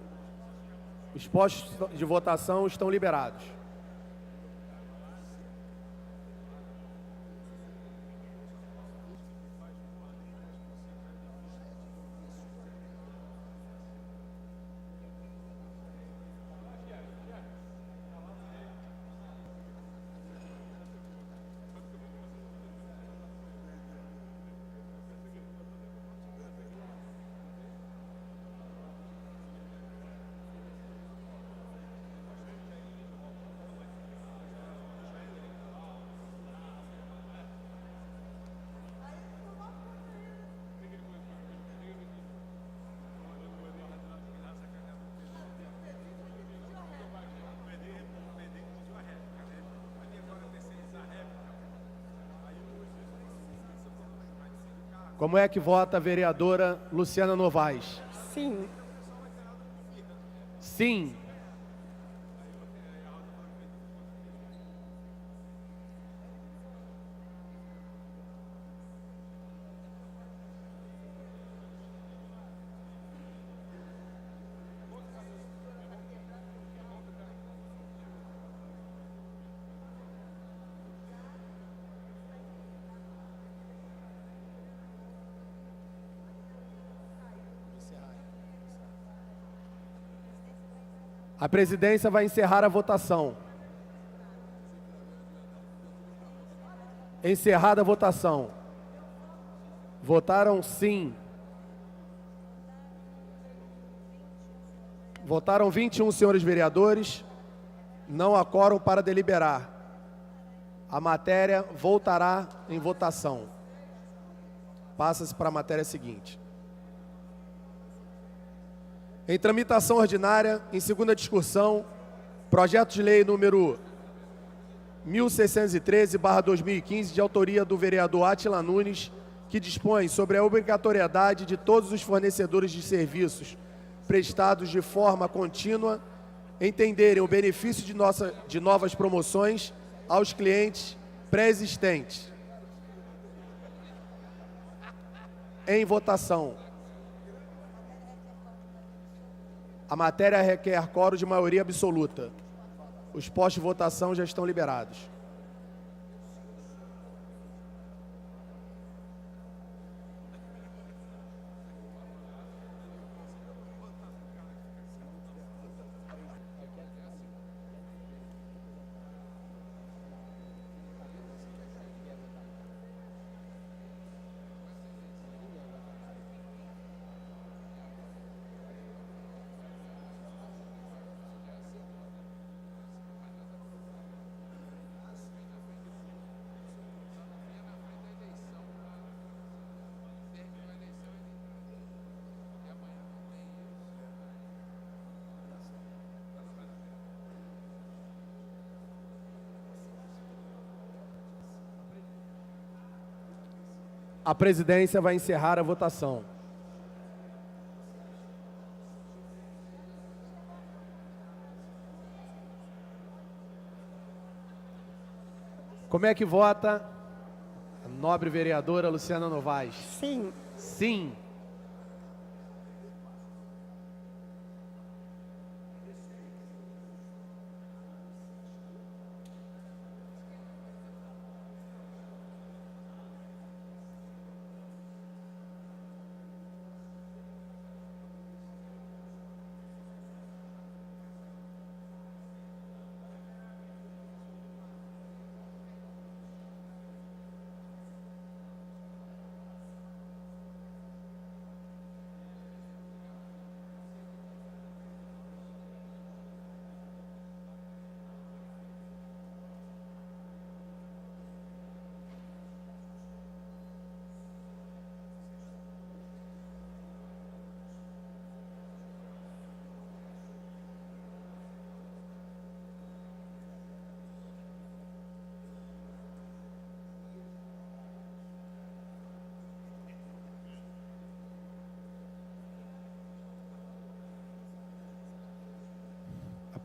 Os postos de votação estão liberados. Como é que vota a vereadora Luciana Novaes? Sim. Sim. A presidência vai encerrar a votação. Encerrada a votação. Votaram sim. Votaram 21 senhores vereadores. Não há quórum para deliberar. A matéria voltará em votação. Passa-se para a matéria seguinte. Em tramitação ordinária, em segunda discussão, projeto de lei número 1613/2015, de autoria do vereador Átila Nunes, que dispõe sobre a obrigatoriedade de todos os fornecedores de serviços prestados de forma contínua entenderem o benefício de novas promoções aos clientes pré-existentes. Em votação. A matéria requer quórum de maioria absoluta. Os postos de votação já estão liberados. A presidência vai encerrar a votação. Como é que vota a nobre vereadora Luciana Novaes? Sim. Sim.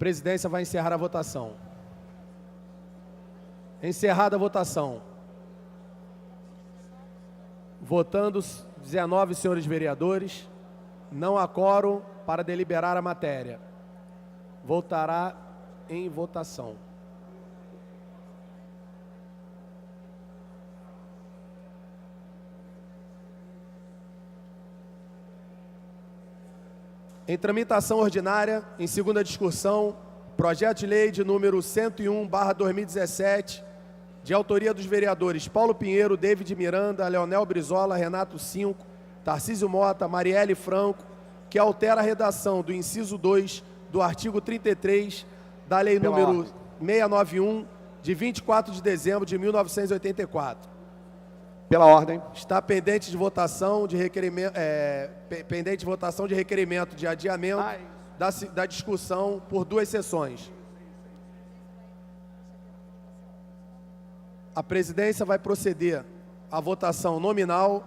presidência vai encerrar a votação. Encerrada a votação. Votando os 19 senhores vereadores, não há quórum para deliberar a matéria. Voltará em votação. Em tramitação ordinária, em segunda discussão, projeto de lei de número 101/2017, de autoria dos vereadores Paulo Pinheiro, David Miranda, Leonel Brizola, Renato Cinco, Tarcísio Mota, Marielle Franco, que altera a redação do inciso 2 do artigo 33 da lei número 691, de 24 de dezembro de 1984. Pela ordem. Está pendente de votação de requerimento, de adiamento da discussão por 2 sessões. A presidência vai proceder à votação nominal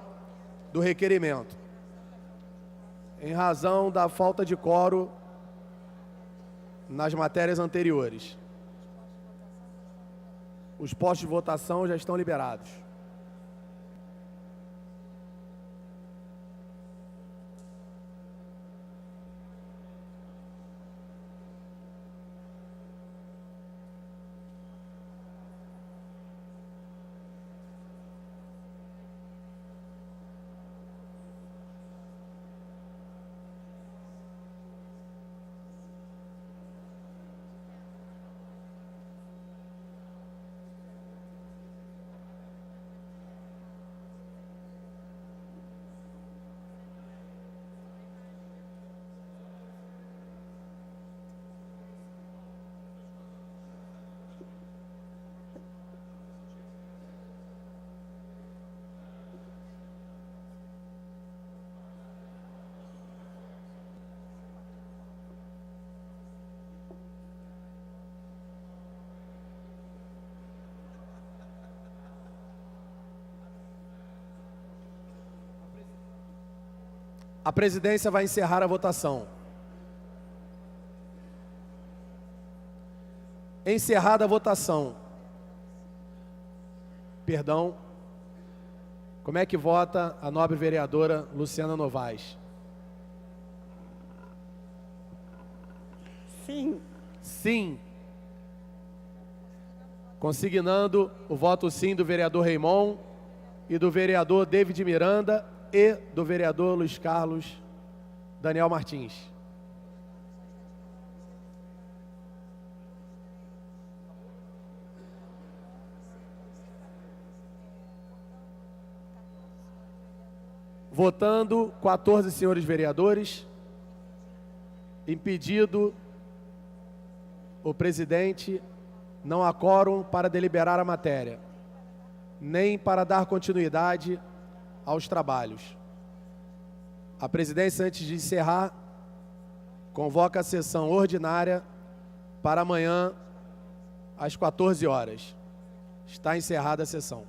do requerimento, em razão da falta de quórum nas matérias anteriores. Os postos de votação já estão liberados. A presidência vai encerrar a votação. Encerrada a votação. Perdão. Como é que vota a nobre vereadora Luciana Novaes? Sim. Sim. Consignando o voto sim do vereador Raimon e do vereador David Miranda e do vereador Luiz Carlos Daniel Martins. Votando 14 senhores vereadores, impedido o presidente, não há quórum para deliberar a matéria, nem para dar continuidade aos trabalhos. A presidência, antes de encerrar, convoca a sessão ordinária para amanhã, às 14 horas. Está encerrada a sessão.